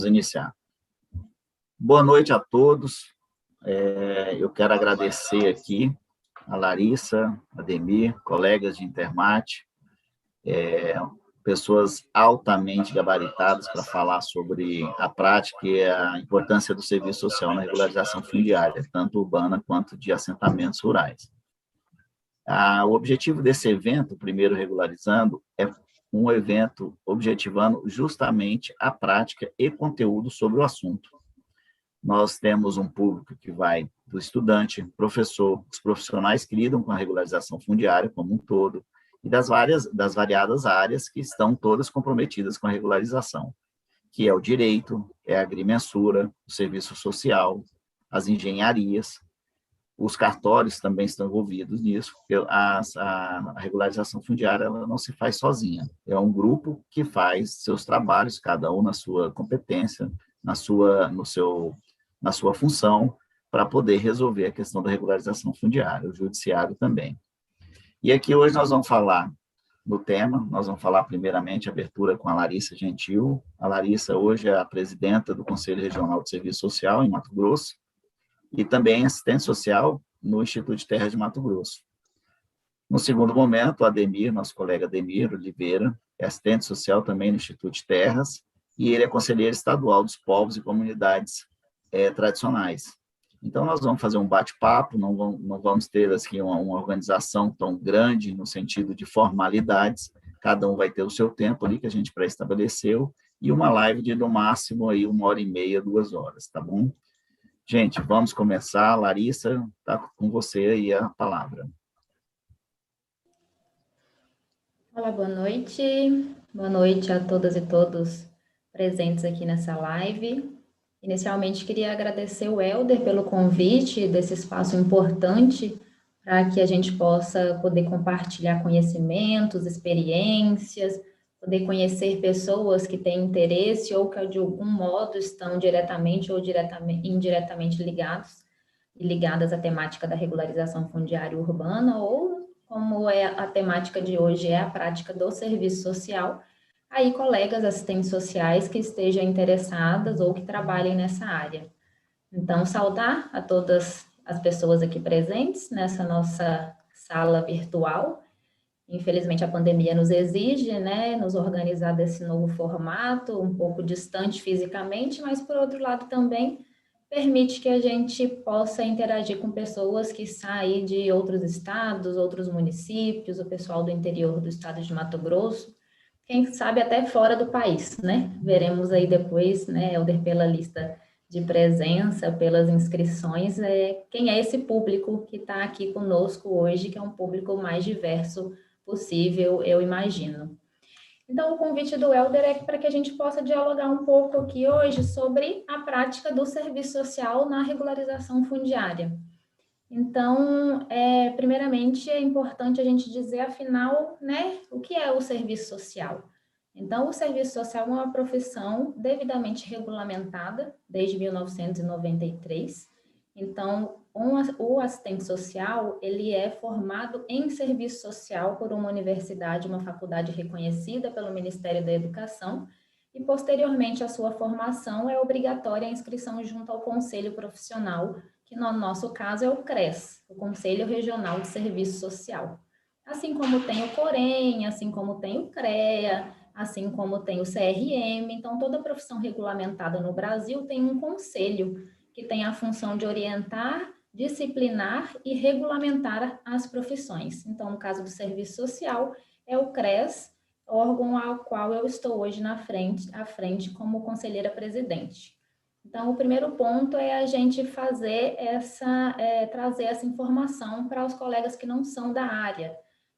Iniciar. Boa noite a todos. Eu quero agradecer aqui a Larissa, Ademir, colegas de Intermate, pessoas altamente gabaritadas para falar sobre a prática e a importância do serviço social na regularização fundiária, tanto urbana quanto de assentamentos rurais. O objetivo desse evento, primeiro regularizando, é um evento objetivando justamente a prática e conteúdo sobre o assunto. Nós temos um público que vai do estudante, professor, os profissionais que lidam com a regularização fundiária como um todo, e das variadas áreas que estão todas comprometidas com a regularização, que é o direito, é a agrimensura, o serviço social, as engenharias. Os cartórios também estão envolvidos nisso, porque a regularização fundiária ela não se faz sozinha, é um grupo que faz seus trabalhos, cada um na sua competência, na sua função, para poder resolver a questão da regularização fundiária, o judiciário também. E aqui hoje nós vamos falar no tema, nós vamos falar primeiramente abertura com a Larissa Gentil. A Larissa hoje é a presidenta do Conselho Regional de Serviço Social em Mato Grosso, e também assistente social no Instituto de Terras de Mato Grosso. No segundo momento, o Ademir, nosso colega Ademir Oliveira, é assistente social também no Instituto de Terras, e ele é conselheiro estadual dos povos e comunidades tradicionais. Então, nós vamos fazer um bate-papo, não vamos ter assim, uma organização tão grande no sentido de formalidades, cada um vai ter o seu tempo ali que a gente pré-estabeleceu, e uma live de, no máximo, aí, 1h30, 2 horas, tá bom? Gente, vamos começar. Larissa, está com você aí a palavra. Olá, boa noite. Boa noite a todas e todos presentes aqui nessa live. Inicialmente, queria agradecer o Helder pelo convite desse espaço importante para que a gente possa poder compartilhar conhecimentos, experiências, poder conhecer pessoas que têm interesse ou que, de algum modo, estão diretamente ou indiretamente ligadas à temática da regularização fundiária urbana, ou, como é a temática de hoje, é a prática do serviço social, aí colegas assistentes sociais que estejam interessadas ou que trabalhem nessa área. Então, saudar a todas as pessoas aqui presentes nessa nossa sala virtual. Infelizmente, a pandemia nos exige, né, nos organizar desse novo formato, um pouco distante fisicamente, mas, por outro lado, também permite que a gente possa interagir com pessoas que saem de outros estados, outros municípios, o pessoal do interior do estado de Mato Grosso, quem sabe até fora do país, né? Veremos aí depois, né, Helder, pela lista de presença, pelas inscrições, quem é esse público que está aqui conosco hoje, que é um público mais diverso possível, eu imagino. Então, o convite do Helder é para que a gente possa dialogar um pouco aqui hoje sobre a prática do serviço social na regularização fundiária. Então, primeiramente, é importante a gente dizer, afinal, né, o que é o serviço social? Então, o serviço social é uma profissão devidamente regulamentada desde 1993. Então, o assistente social, ele é formado em serviço social por uma universidade, uma faculdade reconhecida pelo Ministério da Educação, e, posteriormente à sua formação, é obrigatória a inscrição junto ao Conselho Profissional, que no nosso caso é o CRES, o Conselho Regional de Serviço Social. Assim como tem o COREN, assim como tem o CREA, assim como tem o CRM, então toda profissão regulamentada no Brasil tem um conselho que tem a função de orientar, disciplinar e regulamentar as profissões. Então, no caso do serviço social, é o CRES, órgão ao qual eu estou hoje à frente como conselheira presidente. Então, o primeiro ponto é a gente fazer trazer essa informação para os colegas que não são da área.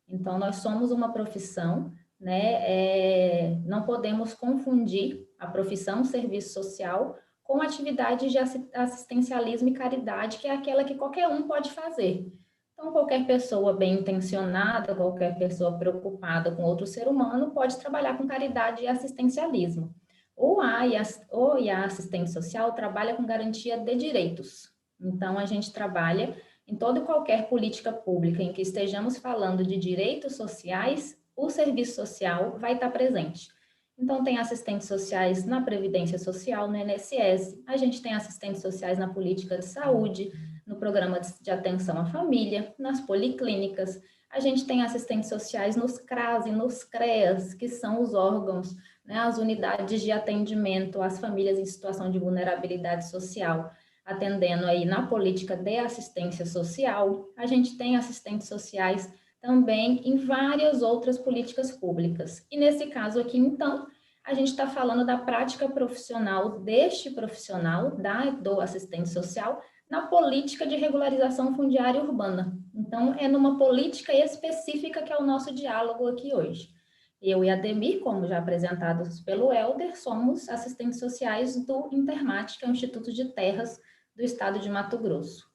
Então, nós somos uma profissão, né? Não podemos confundir a profissão serviço social com atividades de assistencialismo e caridade, que é aquela que qualquer um pode fazer. Então, qualquer pessoa bem intencionada, qualquer pessoa preocupada com outro ser humano pode trabalhar com caridade e assistencialismo. O IA assistente social trabalha com garantia de direitos. Então, a gente trabalha em toda e qualquer política pública em que estejamos falando de direitos sociais, o serviço social vai estar presente. Então, tem assistentes sociais na Previdência Social, no INSS, a gente tem assistentes sociais na política de saúde, no programa de atenção à família, nas policlínicas, a gente tem assistentes sociais nos CRAS e nos CREAS, que são os órgãos, né, as unidades de atendimento às famílias em situação de vulnerabilidade social, atendendo aí na política de assistência social. A gente tem assistentes sociais também em várias outras políticas públicas. E nesse caso aqui, então, a gente está falando da prática profissional deste profissional, do assistente social, na política de regularização fundiária urbana. Então, é numa política específica que é o nosso diálogo aqui hoje. Eu e a Ademir, como já apresentados pelo Helder, somos assistentes sociais do Intermat, que é o Instituto de Terras do Estado de Mato Grosso.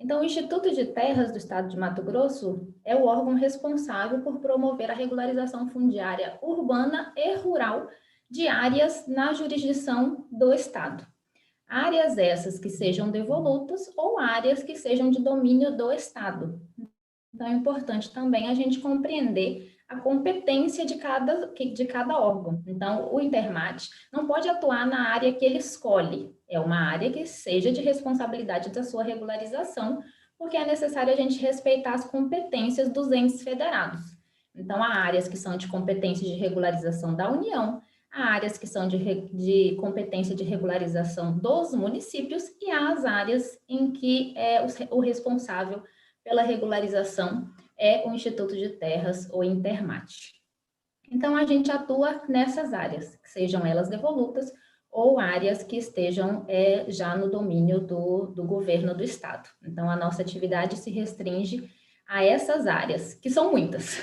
Então, o Instituto de Terras do Estado de Mato Grosso é o órgão responsável por promover a regularização fundiária urbana e rural de áreas na jurisdição do Estado. Áreas essas que sejam devolutas ou áreas que sejam de domínio do Estado. Então, é importante também a gente compreender a competência de cada órgão. Então, o Intermat não pode atuar na área que ele escolhe, é uma área que seja de responsabilidade da sua regularização, porque é necessário a gente respeitar as competências dos entes federados. Então, há áreas que são de competência de regularização da União, há áreas que são de competência de regularização dos municípios e há as áreas em que o responsável pela regularização é o Instituto de Terras, ou Intermat. Então, a gente atua nessas áreas, sejam elas devolutas ou áreas que estejam já no domínio do governo do Estado. Então, a nossa atividade se restringe a essas áreas, que são muitas,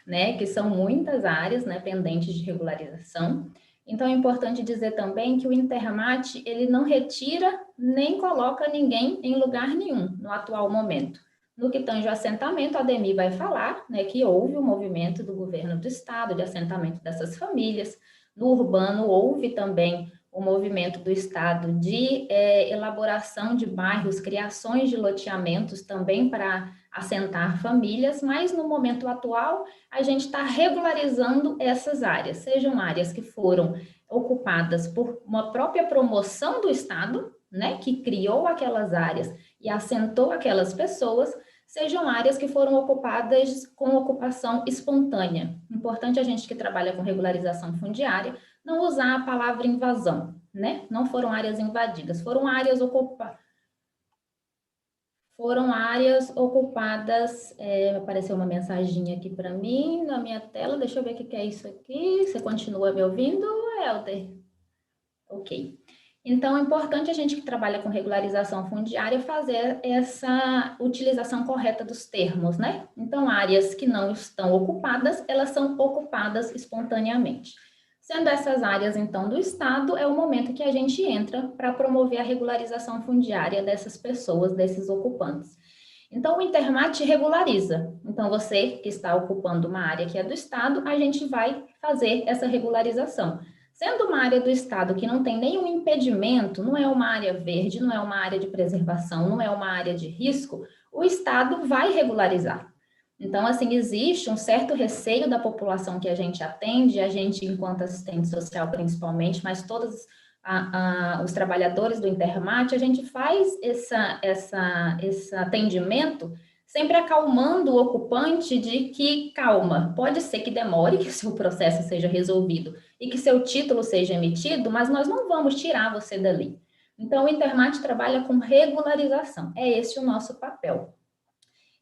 né? Que são muitas áreas, né, pendentes de regularização. Então, é importante dizer também que o Intermat, ele não retira nem coloca ninguém em lugar nenhum no atual momento. No que tange ao assentamento, a Ademir vai falar, né, que houve um movimento do governo do Estado de assentamento dessas famílias. No urbano, houve também o movimento do Estado de elaboração de bairros, criações de loteamentos também para assentar famílias, mas no momento atual, a gente está regularizando essas áreas, sejam áreas que foram ocupadas por uma própria promoção do Estado, né, que criou aquelas áreas e assentou aquelas pessoas, sejam áreas que foram ocupadas com ocupação espontânea. Importante a gente que trabalha com regularização fundiária não usar a palavra invasão, né? Não foram áreas invadidas, foram áreas ocupadas. Apareceu uma mensaginha aqui para mim na minha tela, deixa eu ver o que é isso aqui. Você continua me ouvindo, Helder? Ok. Então, é importante a gente que trabalha com regularização fundiária fazer essa utilização correta dos termos, né? Então, áreas que não estão ocupadas, elas são ocupadas espontaneamente. Sendo essas áreas, então, do Estado, é o momento que a gente entra para promover a regularização fundiária dessas pessoas, desses ocupantes. Então, o Intermat regulariza. Então, você que está ocupando uma área que é do Estado, a gente vai fazer essa regularização. Sendo uma área do Estado que não tem nenhum impedimento, não é uma área verde, não é uma área de preservação, não é uma área de risco, o Estado vai regularizar. Então, assim, existe um certo receio da população que a gente atende, a gente, enquanto assistente social principalmente, mas todos os trabalhadores do Intermat, a gente faz esse atendimento sempre acalmando o ocupante de que, calma, pode ser que demore que o seu processo seja resolvido e que seu título seja emitido, mas nós não vamos tirar você dali. Então, o Intermat trabalha com regularização, é esse o nosso papel.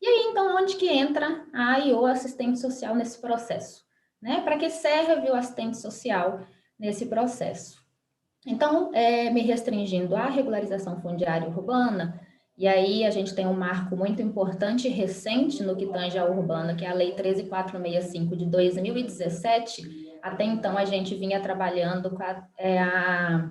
E aí, então, onde que entra a AIO, assistente social, nesse processo? Né? Para que serve o assistente social nesse processo? Então, me restringindo à regularização fundiária urbana, e aí a gente tem um marco muito importante e recente no que tange à urbana, que é a Lei 13.465 de 2017. Até então, a gente vinha trabalhando com a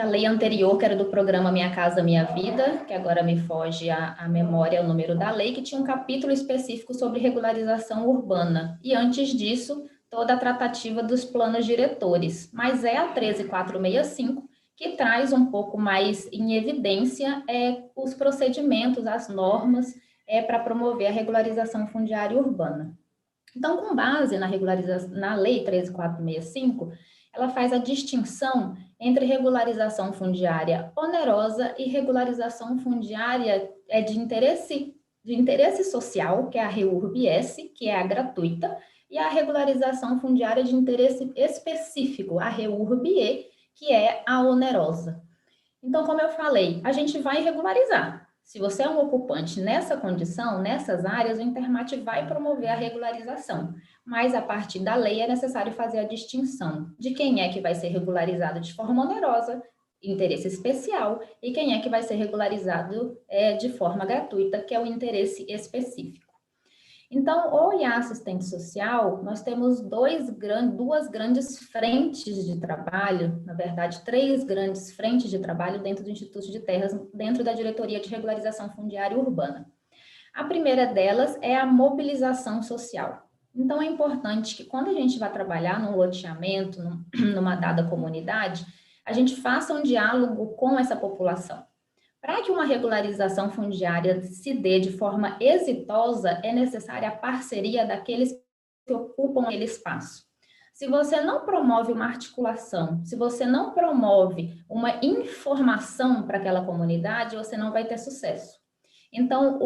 lei anterior, que era do programa Minha Casa Minha Vida, que agora me foge a memória, o número da lei, que tinha um capítulo específico sobre regularização urbana. E antes disso, toda a tratativa dos planos diretores. Mas é a 13.465 que traz um pouco mais em evidência os procedimentos, as normas para promover a regularização fundiária urbana. Então, com base na regularização, na Lei 13.465, ela faz a distinção entre regularização fundiária onerosa e regularização fundiária de interesse social, que é a REURB-S, que é a gratuita, e a regularização fundiária de interesse específico, a REURB-E, que é a onerosa. Então, como eu falei, a gente vai regularizar. Se você é um ocupante nessa condição, nessas áreas, o Intermat vai promover a regularização. Mas, a partir da lei, é necessário fazer a distinção de quem é que vai ser regularizado de forma onerosa, interesse especial, e quem é que vai ser regularizado de forma gratuita, que é o interesse específico. Então, o IA assistente social, nós temos duas grandes frentes de trabalho, na verdade, 3 grandes frentes de trabalho dentro do Instituto de Terras, dentro da Diretoria de Regularização Fundiária Urbana. A primeira delas é a mobilização social. Então, é importante que quando a gente vai trabalhar num loteamento, numa dada comunidade, a gente faça um diálogo com essa população. Para que uma regularização fundiária se dê de forma exitosa, é necessária a parceria daqueles que ocupam aquele espaço. Se você não promove uma articulação, se você não promove uma informação para aquela comunidade, você não vai ter sucesso. Então,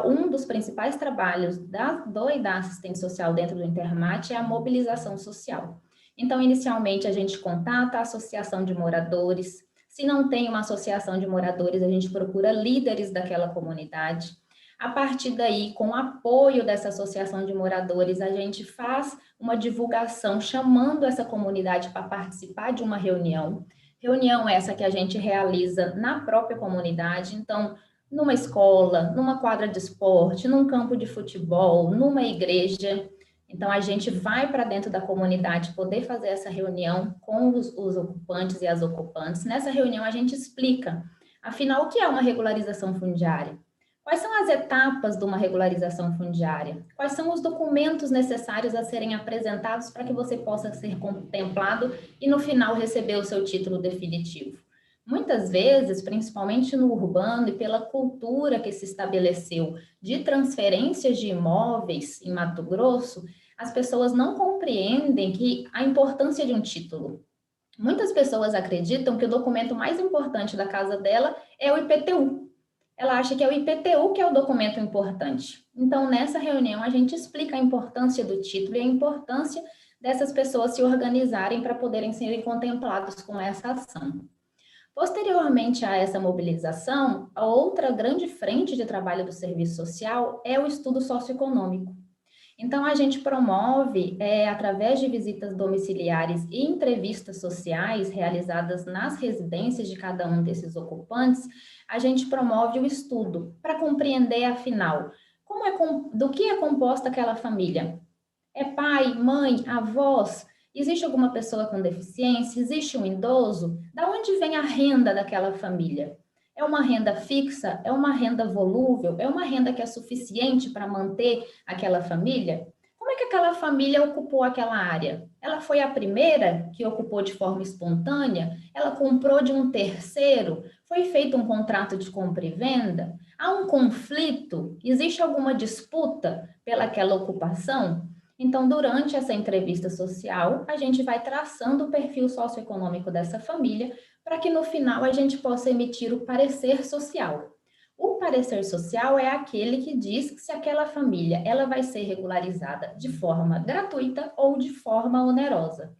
um dos principais trabalhos do e da assistente social dentro do Intermat é a mobilização social. Então, inicialmente, a gente contata a associação de moradores. Se não tem uma associação de moradores, a gente procura líderes daquela comunidade. A partir daí, com o apoio dessa associação de moradores, a gente faz uma divulgação chamando essa comunidade para participar de uma reunião. Reunião essa que a gente realiza na própria comunidade, então, numa escola, numa quadra de esporte, num campo de futebol, numa igreja. Então, a gente vai para dentro da comunidade poder fazer essa reunião com os ocupantes e as ocupantes. Nessa reunião, a gente explica, afinal, o que é uma regularização fundiária? Quais são as etapas de uma regularização fundiária? Quais são os documentos necessários a serem apresentados para que você possa ser contemplado e, no final, receber o seu título definitivo? Muitas vezes, principalmente no urbano e pela cultura que se estabeleceu de transferências de imóveis em Mato Grosso, as pessoas não compreendem a importância de um título. Muitas pessoas acreditam que o documento mais importante da casa dela é o IPTU. Ela acha que é o IPTU que é o documento importante. Então, nessa reunião, a gente explica a importância do título e a importância dessas pessoas se organizarem para poderem ser contemplados com essa ação. Posteriormente a essa mobilização, a outra grande frente de trabalho do serviço social é o estudo socioeconômico. Então, a gente promove, através de visitas domiciliares e entrevistas sociais realizadas nas residências de cada um desses ocupantes, a gente promove o estudo para compreender, afinal, do que é composta aquela família. É pai, mãe, avós? Existe alguma pessoa com deficiência? Existe um idoso? Da onde vem a renda daquela família? É uma renda fixa? É uma renda volúvel? É uma renda que é suficiente para manter aquela família? Como é que aquela família ocupou aquela área? Ela foi a primeira que ocupou de forma espontânea? Ela comprou de um terceiro? Foi feito um contrato de compra e venda? Há um conflito? Existe alguma disputa pelaquela ocupação? Então, durante essa entrevista social, a gente vai traçando o perfil socioeconômico dessa família para que no final a gente possa emitir o parecer social. O parecer social é aquele que diz se aquela família ela vai ser regularizada de forma gratuita ou de forma onerosa.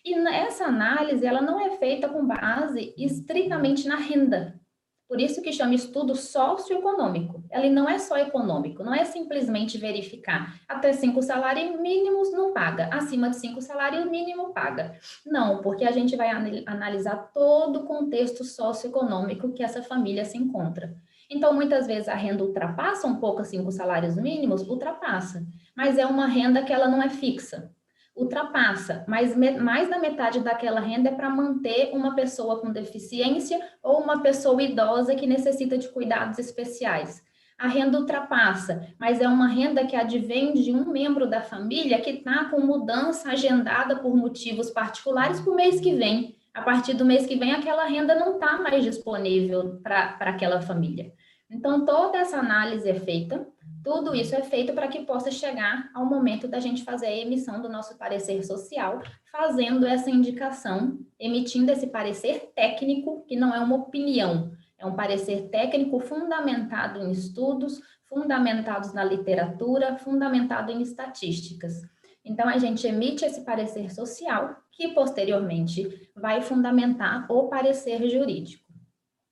E essa análise ela não é feita com base estritamente na renda. Por isso que chama estudo socioeconômico. Ele não é só econômico, não é simplesmente verificar até 5 salários mínimos não paga, acima de 5 salários mínimos paga. Não, porque a gente vai analisar todo o contexto socioeconômico que essa família se encontra. Então, muitas vezes a renda ultrapassa um pouco 5 salários mínimos, ultrapassa, mas é uma renda que ela não é fixa. Ultrapassa, mas mais da metade daquela renda é para manter uma pessoa com deficiência ou uma pessoa idosa que necessita de cuidados especiais. A renda ultrapassa, mas é uma renda que advém de um membro da família que está com mudança agendada por motivos particulares para o mês que vem. A partir do mês que vem, aquela renda não está mais disponível para aquela família. Então, toda essa análise é feita, Tudo isso é feito para que possa chegar ao momento da gente fazer a emissão do nosso parecer social, fazendo essa indicação, emitindo esse parecer técnico, que não é uma opinião, é um parecer técnico fundamentado em estudos, fundamentados na literatura, fundamentado em estatísticas. Então, a gente emite esse parecer social, que posteriormente vai fundamentar o parecer jurídico.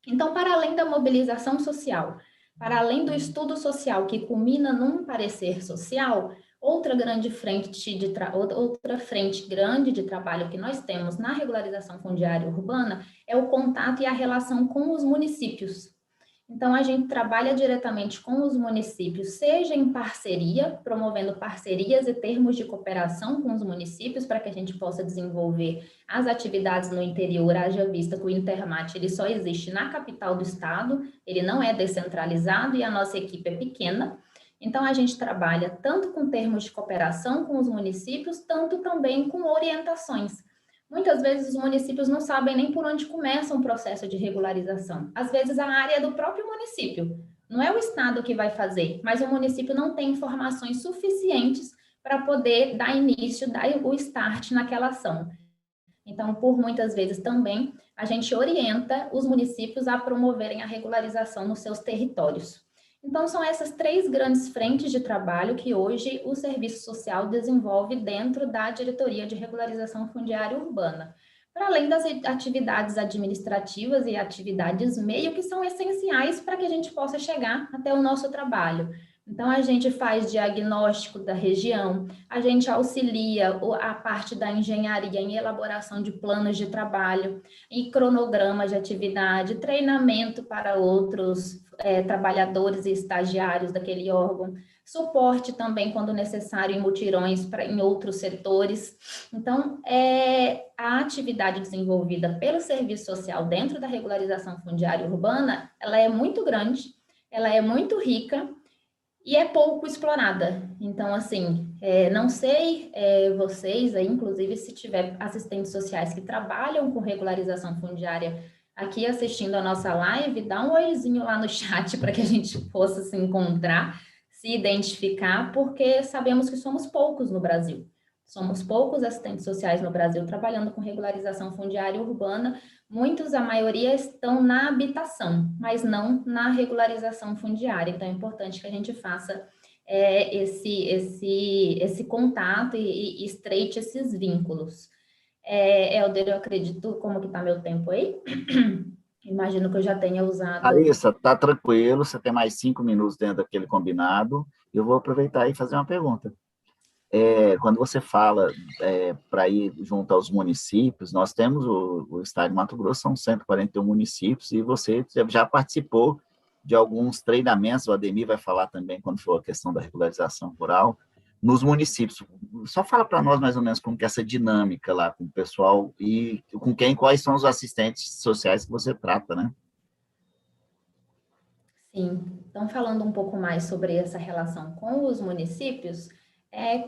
Então, para além da mobilização social, para além do estudo social que culmina num parecer social, outra frente grande de trabalho que nós temos na regularização fundiária urbana é o contato e a relação com os municípios. Então, a gente trabalha diretamente com os municípios, seja em parceria, promovendo parcerias e termos de cooperação com os municípios, para que a gente possa desenvolver as atividades no interior, haja vista que o Intermat ele só existe na capital do estado, ele não é descentralizado e a nossa equipe é pequena. Então, a gente trabalha tanto com termos de cooperação com os municípios, tanto também com orientações. Muitas vezes os municípios não sabem nem por onde começa um processo de regularização. Às vezes a área é do próprio município. Não é o Estado que vai fazer, mas o município não tem informações suficientes para poder dar início, dar o start naquela ação. Então, por muitas vezes também, a gente orienta os municípios a promoverem a regularização nos seus territórios. Então, são essas 3 grandes frentes de trabalho que hoje o Serviço Social desenvolve dentro da Diretoria de Regularização Fundiária Urbana, para além das atividades administrativas e atividades meio que são essenciais para que a gente possa chegar até o nosso trabalho. Então, a gente faz diagnóstico da região, a gente auxilia a parte da engenharia em elaboração de planos de trabalho, em cronogramas de atividade, treinamento para outros trabalhadores e estagiários daquele órgão, suporte também, quando necessário, em mutirões em outros setores. Então, a atividade desenvolvida pelo Serviço Social dentro da regularização fundiária urbana, ela é muito grande, ela é muito rica, e é pouco explorada. Então, assim, não sei vocês aí, inclusive, se tiver assistentes sociais que trabalham com regularização fundiária aqui assistindo a nossa live, dá um oizinho lá no chat para que a gente possa se encontrar, se identificar, porque sabemos que somos poucos no Brasil. Somos poucos assistentes sociais no Brasil trabalhando com regularização fundiária urbana. Muitos, a maioria, estão na habitação, mas não na regularização fundiária. Então, é importante que a gente faça esse contato e estreite esses vínculos. Helder, eu acredito, como que está meu tempo aí? Imagino que eu já tenha usado... Alissa, está tranquilo, você tem mais 5 minutos dentro daquele combinado. Eu vou aproveitar e fazer uma pergunta. Quando você fala para ir junto aos municípios, nós temos o estado de Mato Grosso, são 141 municípios, e você já participou de alguns treinamentos, o Ademir vai falar também quando for a questão da regularização rural, nos municípios. Só fala para nós mais ou menos como que é essa dinâmica lá com o pessoal e quais são os assistentes sociais que você trata, né? Sim, então falando um pouco mais sobre essa relação com os municípios,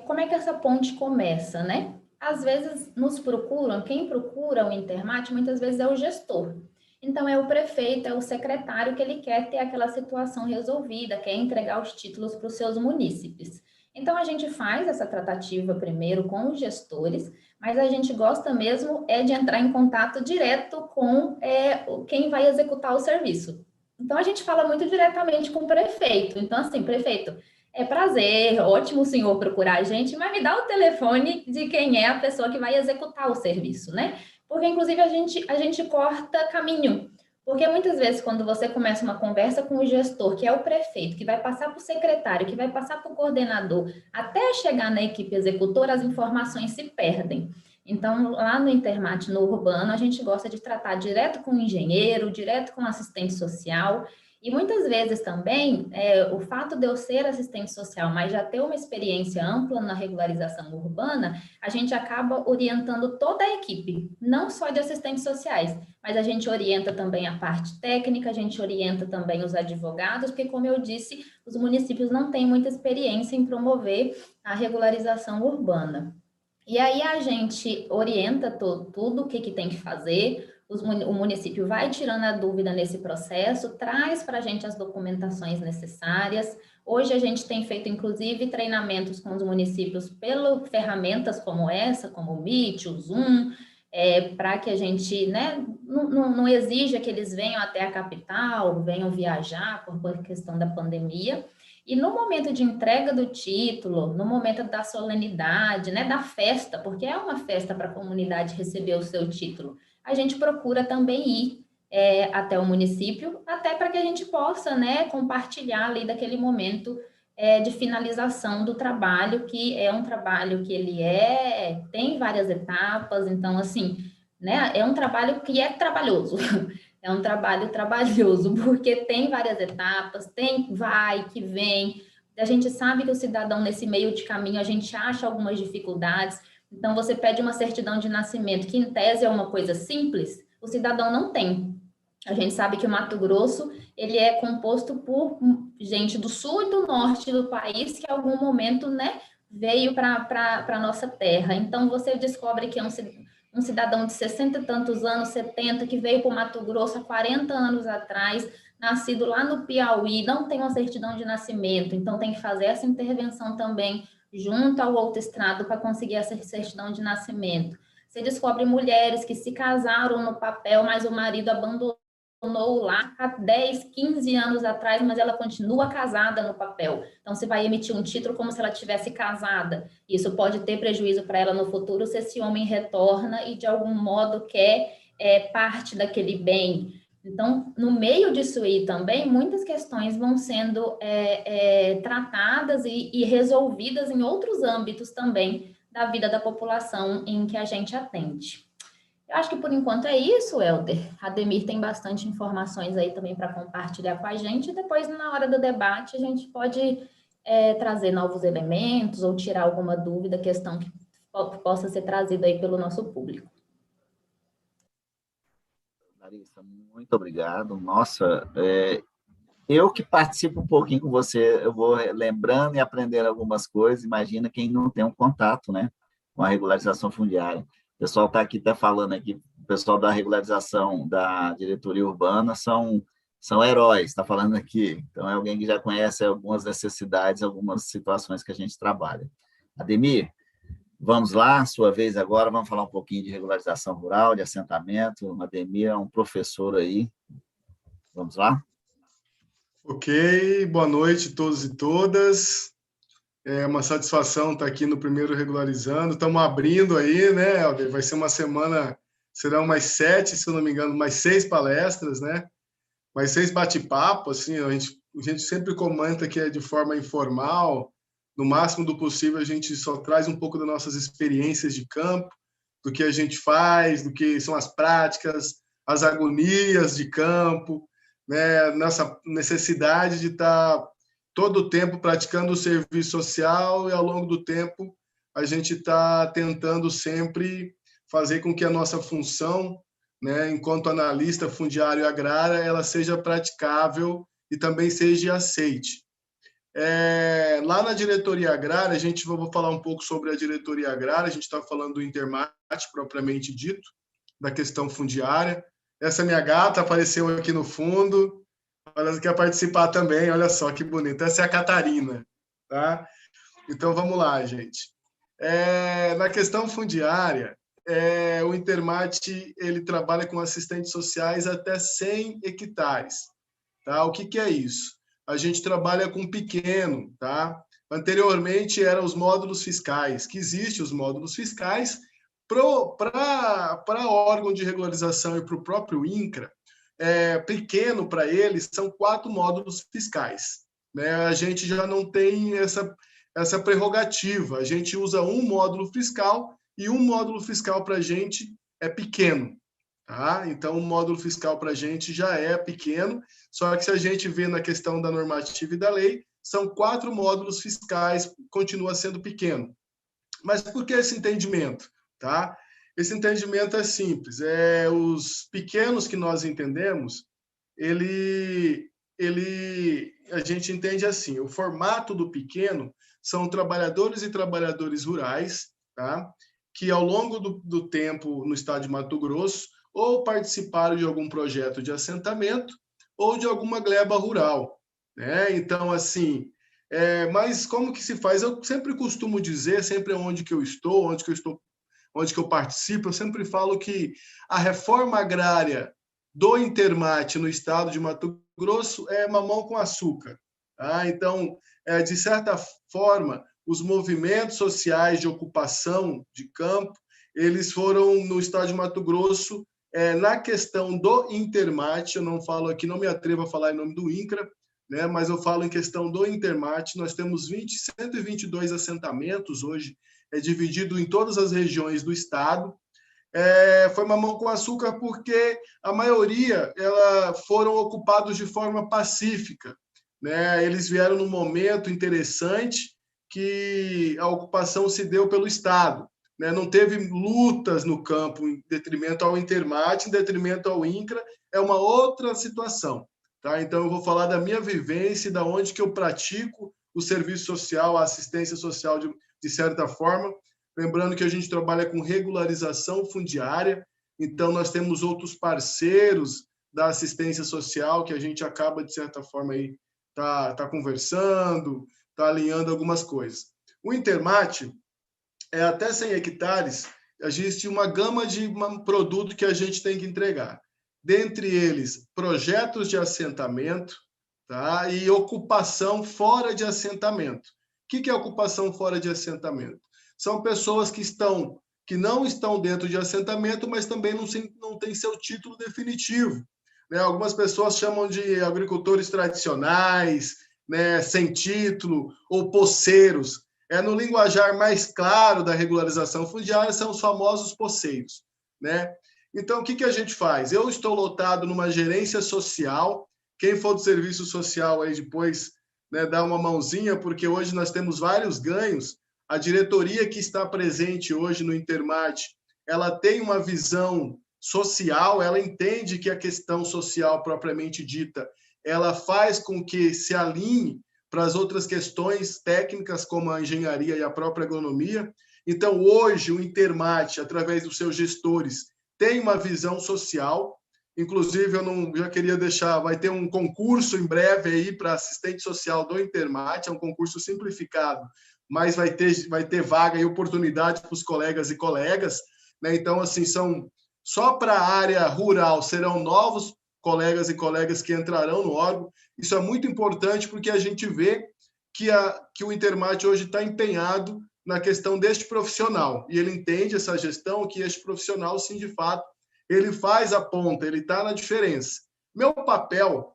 como é que essa ponte começa, né? Às vezes nos procuram, quem procura o Intermat muitas vezes é o gestor. Então é o prefeito, é o secretário que ele quer ter aquela situação resolvida, quer entregar os títulos para os seus munícipes. Então a gente faz essa tratativa primeiro com os gestores, mas a gente gosta mesmo de entrar em contato direto com quem vai executar o serviço. Então a gente fala muito diretamente com o prefeito. Então assim, prefeito, é prazer, ótimo o senhor procurar a gente, mas me dá o telefone de quem é a pessoa que vai executar o serviço, né? Porque, inclusive, a gente corta caminho. Porque muitas vezes, quando você começa uma conversa com o gestor, que é o prefeito, que vai passar para o secretário, que vai passar para o coordenador, até chegar na equipe executora, as informações se perdem. Então, lá no Intermat, no Urbano, a gente gosta de tratar direto com o engenheiro, direto com o assistente social. E muitas vezes também, o fato de eu ser assistente social, mas já ter uma experiência ampla na regularização urbana, a gente acaba orientando toda a equipe, não só de assistentes sociais, mas a gente orienta também a parte técnica, a gente orienta também os advogados, porque, como eu disse, os municípios não têm muita experiência em promover a regularização urbana. E aí a gente orienta tudo o que tem que fazer, o município vai tirando a dúvida nesse processo, traz para a gente as documentações necessárias. Hoje a gente tem feito, inclusive, treinamentos com os municípios pelo ferramentas como essa, como o Meet, o Zoom, para que a gente, né, não exija que eles venham até a capital, venham viajar por questão da pandemia. E no momento de entrega do título, no momento da solenidade, né, da festa, porque é uma festa para a comunidade receber o seu título, a gente procura também ir até o município, até para que a gente possa, né, compartilhar ali daquele momento de finalização do trabalho, que é um trabalho que ele tem várias etapas, então, assim, né, é um trabalho que é trabalhoso, é um trabalho trabalhoso, porque tem várias etapas, tem vai, que vem, a gente sabe que o cidadão, nesse meio de caminho, a gente acha algumas dificuldades, então você pede uma certidão de nascimento, que em tese é uma coisa simples, o cidadão não tem. A gente sabe que o Mato Grosso, ele é composto por gente do sul e do norte do país, que em algum momento, né, veio para a nossa terra. Então, você descobre que é um cidadão de 60 e tantos anos, 70, que veio para o Mato Grosso há 40 anos atrás, nascido lá no Piauí, não tem uma certidão de nascimento, então tem que fazer essa intervenção também junto ao outro estado para conseguir essa certidão de nascimento. Você descobre mulheres que se casaram no papel, mas o marido abandonou lá há 10, 15 anos atrás, mas ela continua casada no papel. Então, você vai emitir um título como se ela tivesse casada. Isso pode ter prejuízo para ela no futuro se esse homem retorna e, de algum modo, quer parte daquele bem. Então, no meio disso aí também, muitas questões vão sendo tratadas e resolvidas em outros âmbitos também da vida da população em que a gente atende. Eu acho que por enquanto é isso, Helder. Ademir tem bastante informações aí também para compartilhar com a gente. E depois, na hora do debate, a gente pode trazer novos elementos ou tirar alguma dúvida, questão que possa ser trazida aí pelo nosso público. Larissa, muito obrigado. Nossa, eu que participo um pouquinho com você, eu vou lembrando e aprendendo algumas coisas. Imagina quem não tem um contato, né, com a regularização fundiária. O pessoal está aqui, está falando aqui, o pessoal da regularização da diretoria urbana são heróis, está falando aqui. Então, é alguém que já conhece algumas necessidades, algumas situações que a gente trabalha. Ademir, vamos lá, sua vez agora, vamos falar um pouquinho de regularização rural, de assentamento. O Ademir é um professor aí. Vamos lá? Ok, boa noite a todos e todas. É uma satisfação estar aqui no primeiro Regularizando. Estamos abrindo aí, né, Helder? Vai ser uma semana, serão mais 7, se eu não me engano, mais 6 palestras, né? Mais 6 bate-papo, assim, a gente sempre comenta que é de forma informal, no máximo do possível a gente só traz um pouco das nossas experiências de campo, do que a gente faz, do que são as práticas, as agonias de campo, né? Nessa necessidade de estar todo o tempo praticando o serviço social e, ao longo do tempo, a gente está tentando sempre fazer com que a nossa função, né, enquanto analista fundiário e agrária, ela seja praticável e também seja aceite. Lá na diretoria agrária, vou falar um pouco sobre a diretoria agrária, a gente está falando do Intermate, propriamente dito, da questão fundiária. Essa minha gata apareceu aqui no fundo, ela quer participar também, olha só que bonita. Essa é a Catarina, tá? Então, vamos lá, gente. Na questão fundiária, o Intermate ele trabalha com assistentes sociais até 100 hectares. Tá? O que é isso? A gente trabalha com pequeno. Tá? Anteriormente, eram os módulos fiscais, que existem os módulos fiscais para órgão de regularização e para o próprio INCRA. Pequeno para eles são 4 módulos fiscais. Né? A gente já não tem essa prerrogativa. A gente usa um módulo fiscal e um módulo fiscal para a gente é pequeno. Tá? Então, o módulo fiscal para a gente já é pequeno, só que se a gente vê na questão da normativa e da lei, são 4 módulos fiscais, continua sendo pequeno. Mas por que esse entendimento? Tá? Esse entendimento é simples. Os pequenos que nós entendemos, a gente entende assim, o formato do pequeno são trabalhadores e trabalhadoras rurais, tá? Que ao longo do tempo no estado de Mato Grosso, ou participaram de algum projeto de assentamento ou de alguma gleba rural, né? Então, assim, mas como que se faz? Eu sempre costumo dizer, sempre onde que eu estou, onde que eu participo, eu sempre falo que a reforma agrária do Intermate no estado de Mato Grosso é mamão com açúcar. Tá? Então, de certa forma, os movimentos sociais de ocupação de campo, eles foram no estado de Mato Grosso, na questão do Intermate, eu não falo aqui, não me atrevo a falar em nome do INCRA, né, mas eu falo em questão do Intermate, nós temos 122 assentamentos hoje, dividido em todas as regiões do estado. Foi mamão com açúcar porque a maioria foram ocupados de forma pacífica, né? Eles vieram num momento interessante que a ocupação se deu pelo Estado, né? Não teve lutas no campo em detrimento ao Intermate, em detrimento ao INCRA, é uma outra situação. Tá? Então, eu vou falar da minha vivência e da onde que eu pratico o serviço social, a assistência social de certa forma. Lembrando que a gente trabalha com regularização fundiária, então nós temos outros parceiros da assistência social que a gente acaba, de certa forma, aí tá conversando, tá alinhando algumas coisas. O Intermate, até 100 hectares, existe uma gama de produto que a gente tem que entregar. Dentre eles, projetos de assentamento, tá? E ocupação fora de assentamento. O que é ocupação fora de assentamento? São pessoas que não estão dentro de assentamento, mas também não têm seu título definitivo. Né? Algumas pessoas chamam de agricultores tradicionais, né, sem título, ou poceiros. No linguajar mais claro da regularização fundiária, são os famosos poceiros. Né? Então, o que a gente faz? Eu estou lotado numa gerência social. Quem for do serviço social aí depois, né, dá uma mãozinha, porque hoje nós temos vários ganhos. A diretoria que está presente hoje no Intermate, ela tem uma visão social, ela entende que a questão social propriamente dita, ela faz com que se alinhe para as outras questões técnicas, como a engenharia e a própria agronomia. Então, hoje, o Intermate, através dos seus gestores, tem uma visão social. Inclusive, já queria deixar, vai ter um concurso em breve aí para assistente social do Intermate, é um concurso simplificado, mas vai ter vaga e oportunidade para os colegas e colegas, né? Então, assim, só para a área rural serão novos colegas e colegas que entrarão no órgão. Isso é muito importante porque a gente vê que o Intermate hoje está empenhado na questão deste profissional, e ele entende essa gestão, que este profissional, sim, de fato, ele faz a ponta, ele está na diferença. Meu papel,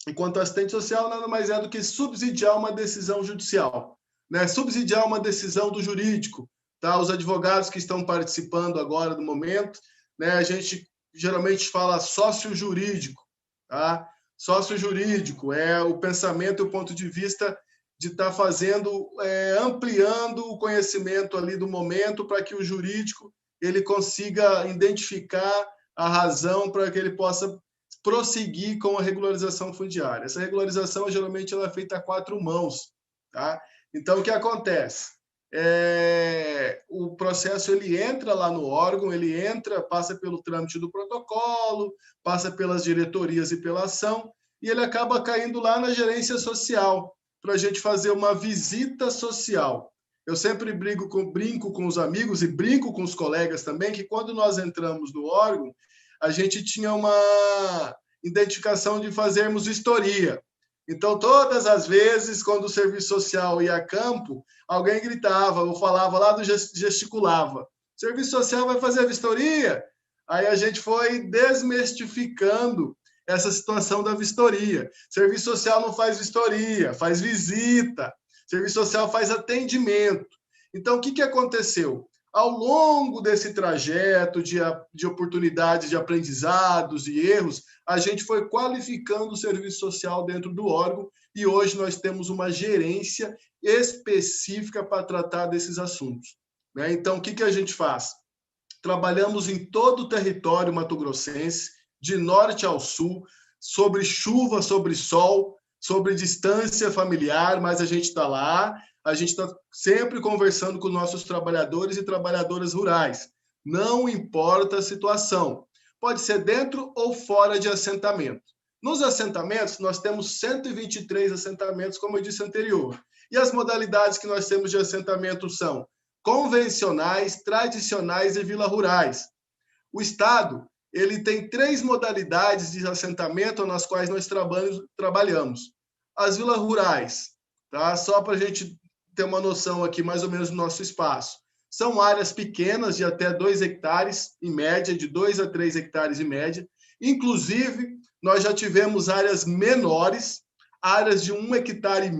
enquanto assistente social, nada mais é do que subsidiar uma decisão judicial, né? Subsidiar uma decisão do jurídico, tá? Os advogados que estão participando agora do momento, né? A gente geralmente fala sócio jurídico, tá? Sócio jurídico é o pensamento e o ponto de vista de estar ampliando o conhecimento ali do momento para que o jurídico ele consiga identificar a razão para que ele possa prosseguir com a regularização fundiária. Essa regularização, geralmente, ela é feita a 4 mãos. Tá? Então, o que acontece? O processo ele entra lá no órgão, passa pelo trâmite do protocolo, passa pelas diretorias e pela ação, e ele acaba caindo lá na gerência social, para a gente fazer uma visita social. Eu sempre brinco com os amigos e brinco com os colegas também, que quando nós entramos no órgão, a gente tinha uma identificação de fazermos vistoria. Então, todas as vezes, quando o serviço social ia a campo, alguém gritava, ou falava lá, gesticulava. O serviço social vai fazer a vistoria? Aí a gente foi desmistificando essa situação da vistoria. Serviço social não faz vistoria, faz visita. Serviço social faz atendimento. Então, o que aconteceu? Ao longo desse trajeto de oportunidades de aprendizados e erros, a gente foi qualificando o serviço social dentro do órgão e hoje nós temos uma gerência específica para tratar desses assuntos. Né? Então, o que a gente faz? Trabalhamos em todo o território mato-grossense, de norte ao sul, sobre chuva, sobre sol, sobre distância familiar, mas a gente está lá, a gente está sempre conversando com nossos trabalhadores e trabalhadoras rurais. Não importa a situação. pode ser dentro ou fora de assentamento. Nos assentamentos, nós temos 123 assentamentos, como eu disse anterior. E as modalidades que nós temos de assentamento são convencionais, tradicionais e vila rurais. O Estado, ele tem 3 modalidades de assentamento nas quais nós trabalhamos. As vilas rurais, tá? Só para a gente ter uma noção aqui, mais ou menos, do nosso espaço. São áreas pequenas, de até 2 hectares, em média, de 2 a 3 hectares em média. Inclusive, nós já tivemos áreas menores, áreas de 1,5 hectare,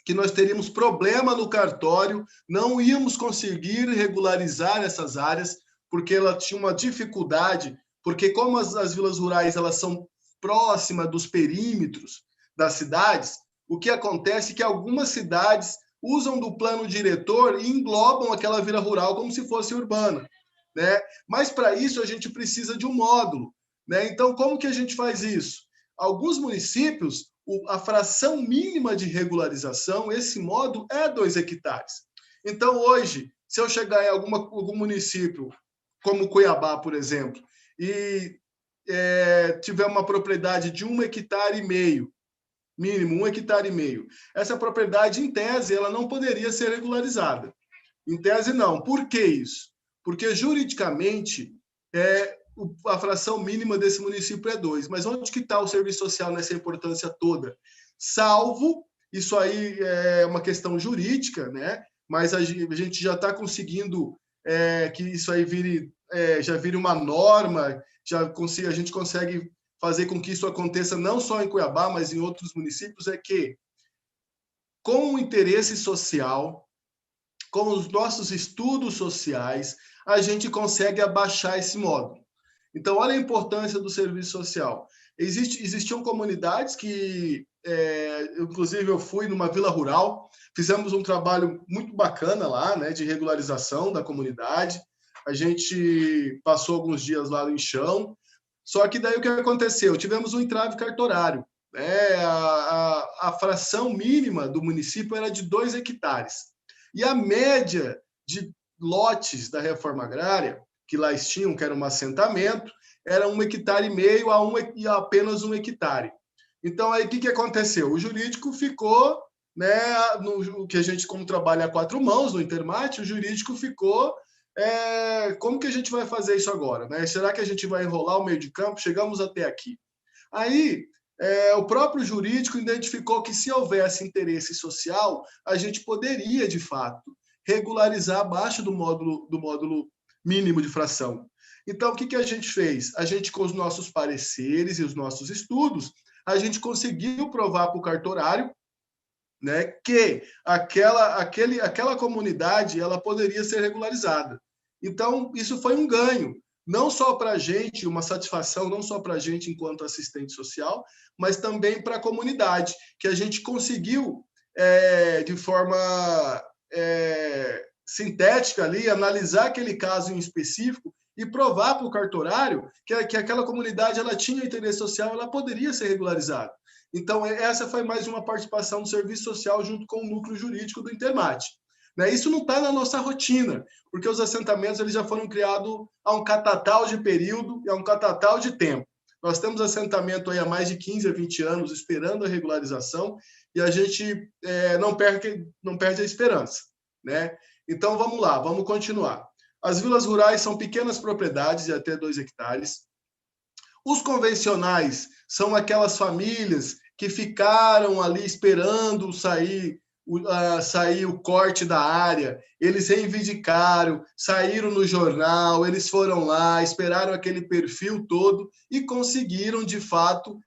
que nós teríamos problema no cartório, não íamos conseguir regularizar essas áreas, porque ela tinha uma dificuldade, porque como as vilas rurais elas são próximas dos perímetros das cidades, o que acontece é que algumas cidades usam do plano diretor e englobam aquela vila rural como se fosse urbana, né? Mas para isso a gente precisa de um módulo, né? Então, como que a gente faz isso? Alguns municípios, a fração mínima de regularização, esse módulo é 2 hectares. Então, hoje, se eu chegar em algum município, como Cuiabá, por exemplo, e tiver uma propriedade de 1,5 hectare, mínimo 1,5 hectare, essa propriedade, em tese, ela não poderia ser regularizada. Em tese, não. Por que isso? Porque, juridicamente, a fração mínima desse município é 2. Mas onde que está o serviço social nessa importância toda? Salvo, isso aí é uma questão jurídica, né? Mas a gente já está conseguindo que isso aí já vire uma norma, a gente consegue fazer com que isso aconteça não só em Cuiabá, mas em outros municípios, é que, com o interesse social, com os nossos estudos sociais, a gente consegue abaixar esse módulo. Então, olha a importância do serviço social. Existiam comunidades que, inclusive, eu fui numa vila rural, fizemos um trabalho muito bacana lá, né, de regularização da comunidade. A gente passou alguns dias lá no chão. Só que daí o que aconteceu? Tivemos um entrave cartorário, né? A fração mínima do município era de 2 hectares. E a média de lotes da reforma agrária, que lá tinham, que era um assentamento, era 1,5 hectare a apenas 1 hectare. Então, aí o que aconteceu? O jurídico ficou, né, no que a gente, como trabalha a 4 mãos, no Intermate, o jurídico ficou, como que a gente vai fazer isso agora? Né? Será que a gente vai enrolar o meio de campo? Chegamos até aqui. Aí, o próprio jurídico identificou que, se houvesse interesse social, a gente poderia, de fato, regularizar abaixo do módulo mínimo de fração. Então, o que a gente fez? A gente, com os nossos pareceres e os nossos estudos, a gente conseguiu provar para o cartorário, né, que aquela comunidade ela poderia ser regularizada. Então, isso foi um ganho, não só para a gente, uma satisfação, não só para a gente enquanto assistente social, mas também para a comunidade, que a gente conseguiu, de forma sintética ali, analisar aquele caso em específico e provar para o cartorário que aquela comunidade ela tinha interesse social, ela poderia ser regularizada. Então, essa foi mais uma participação do serviço social junto com o núcleo jurídico do Intermate. Isso não está na nossa rotina, porque os assentamentos eles já foram criados a um catatal de período e a um catatal de tempo. Nós temos assentamento aí há mais de 15 a 20 anos esperando a regularização e a gente não perde a esperança, né? Então, vamos lá, vamos continuar. As vilas rurais são pequenas propriedades de até 2 hectares. Os convencionais são aquelas famílias que ficaram ali esperando sair o corte da área, eles reivindicaram, saíram no jornal, eles foram lá, esperaram aquele perfil todo e conseguiram, de fato,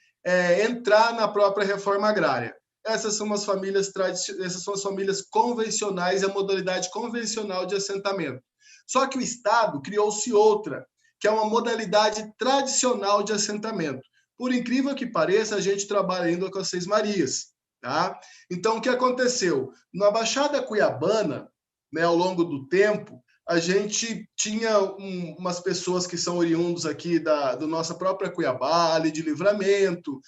entrar na própria reforma agrária. Essas são as famílias convencionais, a modalidade convencional de assentamento. Só que o Estado criou-se outra, que é uma modalidade tradicional de assentamento. Por incrível que pareça, a gente trabalha ainda com as Seis Marias. Tá? Então, o que aconteceu? Na Baixada Cuiabana, né, ao longo do tempo, a gente tinha umas pessoas que são oriundos aqui da nossa própria Cuiabá, ali de Livramento,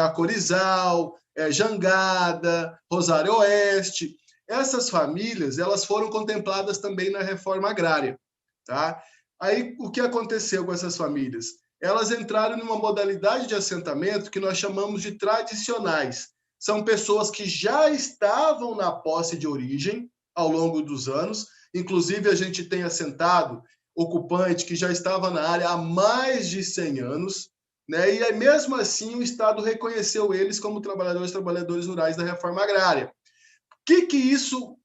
a Corizal, Jangada, Rosário Oeste. Essas famílias elas foram contempladas também na reforma agrária. Tá? Aí, o que aconteceu com essas famílias? Elas entraram numa modalidade de assentamento que nós chamamos de tradicionais. São pessoas que já estavam na posse de origem ao longo dos anos. Inclusive, a gente tem assentado ocupante que já estava na área há mais de 100 anos, né? E aí, mesmo assim, o Estado reconheceu eles como trabalhadores rurais da reforma agrária. O que isso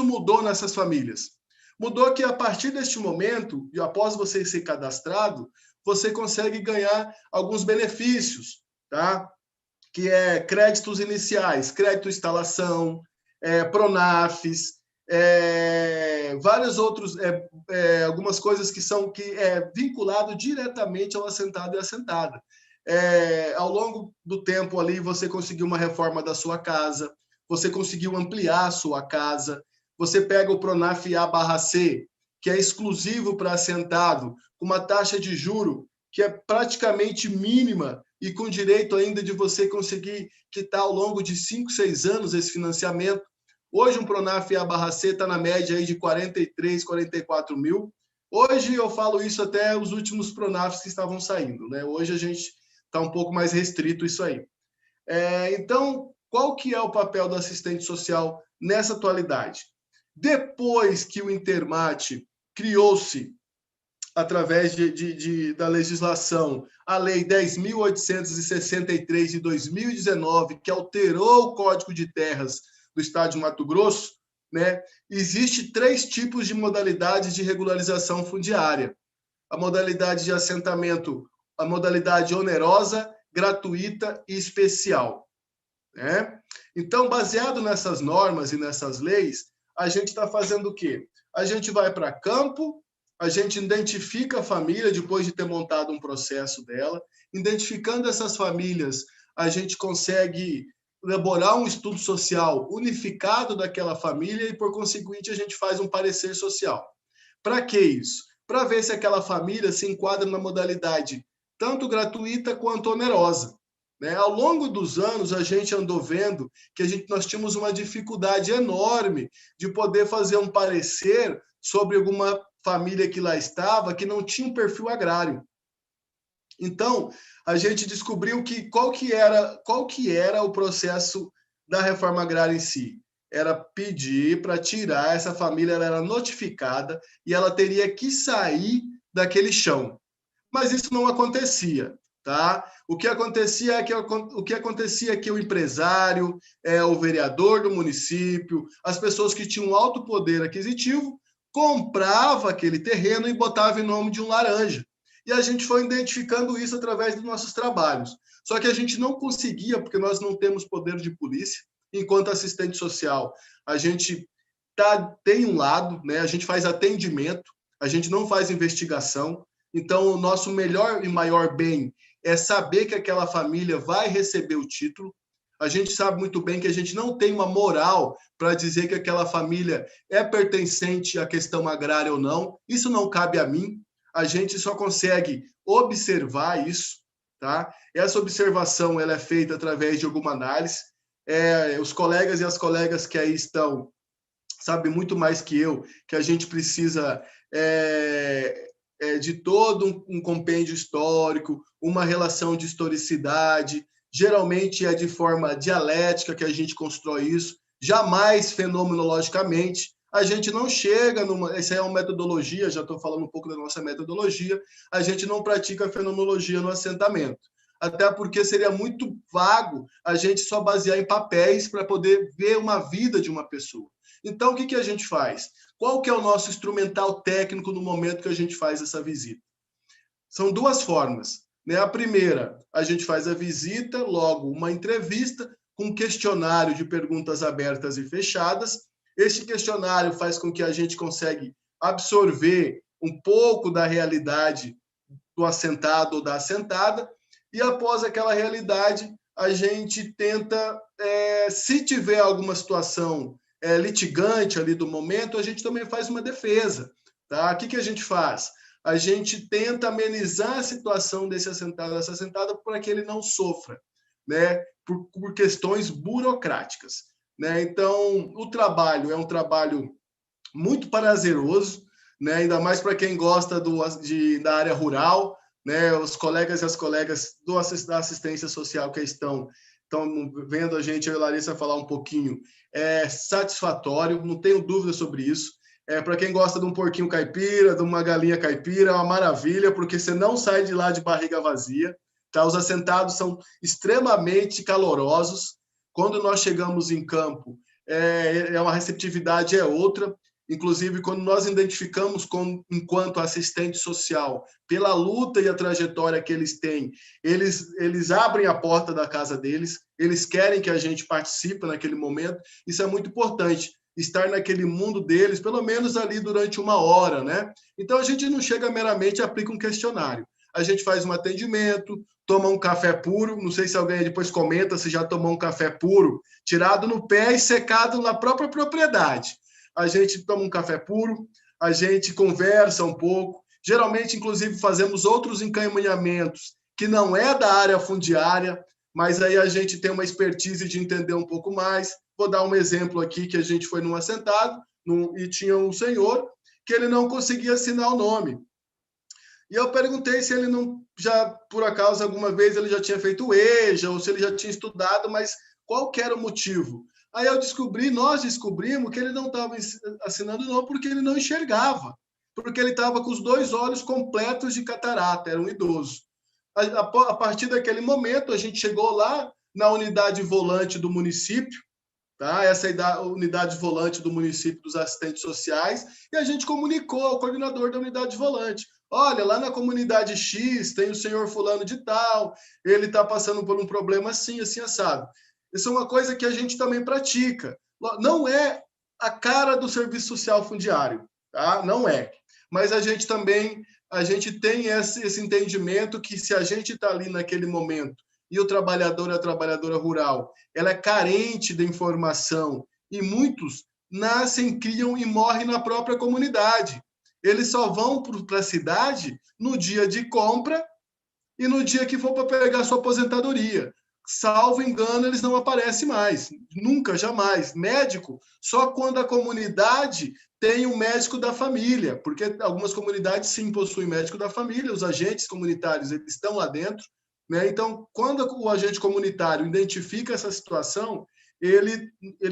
mudou nessas famílias? Mudou que, a partir deste momento, e após você ser cadastrado, você consegue ganhar alguns benefícios, tá? Que é créditos iniciais, crédito instalação, Pronafs, vários outros, algumas coisas que são vinculado diretamente ao assentado e assentada. Ao longo do tempo ali, você conseguiu uma reforma da sua casa, você conseguiu ampliar a sua casa, você pega o Pronaf A/C, que é exclusivo para assentado, com uma taxa de juro que é praticamente mínima e com direito ainda de você conseguir quitar ao longo de 5, 6 anos esse financiamento. Hoje, um Pronaf A/C está na média aí de 43, 44 mil. Hoje, eu falo isso até os últimos Pronafs que estavam saindo, né? Hoje, a gente está um pouco mais restrito isso aí. Então, qual que é o papel do assistente social nessa atualidade? Depois que o Intermate criou-se, através da legislação, a Lei 10.863 de 2019, que alterou o Código de Terras do Estado de Mato Grosso, né? Existe 3 tipos de modalidades de regularização fundiária. A modalidade de assentamento, a modalidade onerosa, gratuita e especial, né? Então, baseado nessas normas e nessas leis, a gente está fazendo o quê? A gente vai para campo, a gente identifica a família depois de ter montado um processo dela. Identificando essas famílias, a gente consegue elaborar um estudo social unificado daquela família e, por conseguinte, a gente faz um parecer social. Para que isso? Para ver se aquela família se enquadra na modalidade tanto gratuita quanto onerosa, né? Ao longo dos anos, a gente andou vendo que nós tínhamos uma dificuldade enorme de poder fazer um parecer sobre alguma família que lá estava que não tinha um perfil agrário. Então, a gente descobriu qual que era o processo da reforma agrária em si. Era pedir para tirar essa família, ela era notificada e ela teria que sair daquele chão. Mas isso não acontecia, tá? O que acontecia é que o empresário, o vereador do município, as pessoas que tinham alto poder aquisitivo, comprava aquele terreno e botava em nome de um laranja. E a gente foi identificando isso através dos nossos trabalhos. Só que a gente não conseguia, porque nós não temos poder de polícia. Enquanto assistente social, a gente tem um lado, né? A gente faz atendimento, a gente não faz investigação. Então, o nosso melhor e maior bem é saber que aquela família vai receber o título. A gente sabe muito bem que a gente não tem uma moral para dizer que aquela família é pertencente à questão agrária ou não. Isso não cabe a mim. A gente só consegue observar isso, tá? Essa observação ela é feita através de alguma análise. Os colegas e as colegas que aí estão sabem muito mais que eu que a gente precisa de todo um compêndio histórico, uma relação de historicidade. Geralmente é de forma dialética que a gente constrói isso, jamais fenomenologicamente. A gente não chega essa é uma metodologia, já estou falando um pouco da nossa metodologia, a gente não pratica fenomenologia no assentamento. Até porque seria muito vago a gente só basear em papéis para poder ver uma vida de uma pessoa. Então, o que a gente faz? Qual que é o nosso instrumental técnico no momento que a gente faz essa visita? São 2 formas, né? A primeira, a gente faz a visita, logo uma entrevista com um questionário de perguntas abertas e fechadas. Este questionário faz com que a gente consiga absorver um pouco da realidade do assentado ou da assentada, e após aquela realidade, a gente tenta, se tiver alguma situação litigante ali do momento, a gente também faz uma defesa, tá? O que a gente faz? A gente tenta amenizar a situação desse assentado, dessa assentada, para que ele não sofra, né? Por questões burocráticas, né? Então, o trabalho é um trabalho muito prazeroso, né? Ainda mais para quem gosta da área rural, né? Os colegas e as colegas da assistência social que estão vendo a gente, eu e a Larissa, falar um pouquinho. É satisfatório, não tenho dúvida sobre isso. Para quem gosta de um porquinho caipira, de uma galinha caipira, é uma maravilha, porque você não sai de lá de barriga vazia. Tá? Os assentados são extremamente calorosos. Quando nós chegamos em campo, uma receptividade outra. Inclusive, quando nós identificamos enquanto assistente social, pela luta e a trajetória que eles têm, eles abrem a porta da casa deles, eles querem que a gente participe naquele momento. Isso é muito importante, estar naquele mundo deles, pelo menos ali durante 1 hora, né? Então, a gente não chega meramente e aplica um questionário. A gente faz um atendimento, toma um café puro, não sei se alguém depois comenta se já tomou um café puro, tirado no pé e secado na própria propriedade. A gente toma um café puro, a gente conversa um pouco, geralmente, inclusive, fazemos outros encaminhamentos que não é da área fundiária, mas aí a gente tem uma expertise de entender um pouco mais. Vou dar um exemplo aqui, que a gente foi num assentado e tinha um senhor que ele não conseguia assinar o nome. E eu perguntei se ele não, já por acaso, alguma vez ele já tinha feito EJA, ou se ele já tinha estudado, mas qual que era o motivo? Aí nós descobrimos que ele não estava assinando não porque ele não enxergava, porque ele estava com os 2 olhos completos de catarata, era um idoso. A partir daquele momento, a gente chegou lá na unidade volante do município, tá? Essa é a unidade volante do município dos assistentes sociais, e a gente comunicou ao coordenador da unidade volante. Olha, lá na comunidade X tem o senhor fulano de tal, ele está passando por um problema assim, assim, assado. Isso é uma coisa que a gente também pratica. Não é a cara do serviço social fundiário, tá? Não é. Mas a gente tem esse entendimento que se a gente está ali naquele momento e o trabalhador, a trabalhadora rural, ela é carente de informação e muitos nascem, criam e morrem na própria comunidade. Eles só vão para a cidade no dia de compra e no dia que for para pegar sua aposentadoria. Salvo engano, eles não aparecem mais. Nunca, jamais. Médico, só quando a comunidade tem um médico da família, porque algumas comunidades sim possuem médico da família, os agentes comunitários eles estão lá dentro, né? Então, quando o agente comunitário identifica essa situação, ele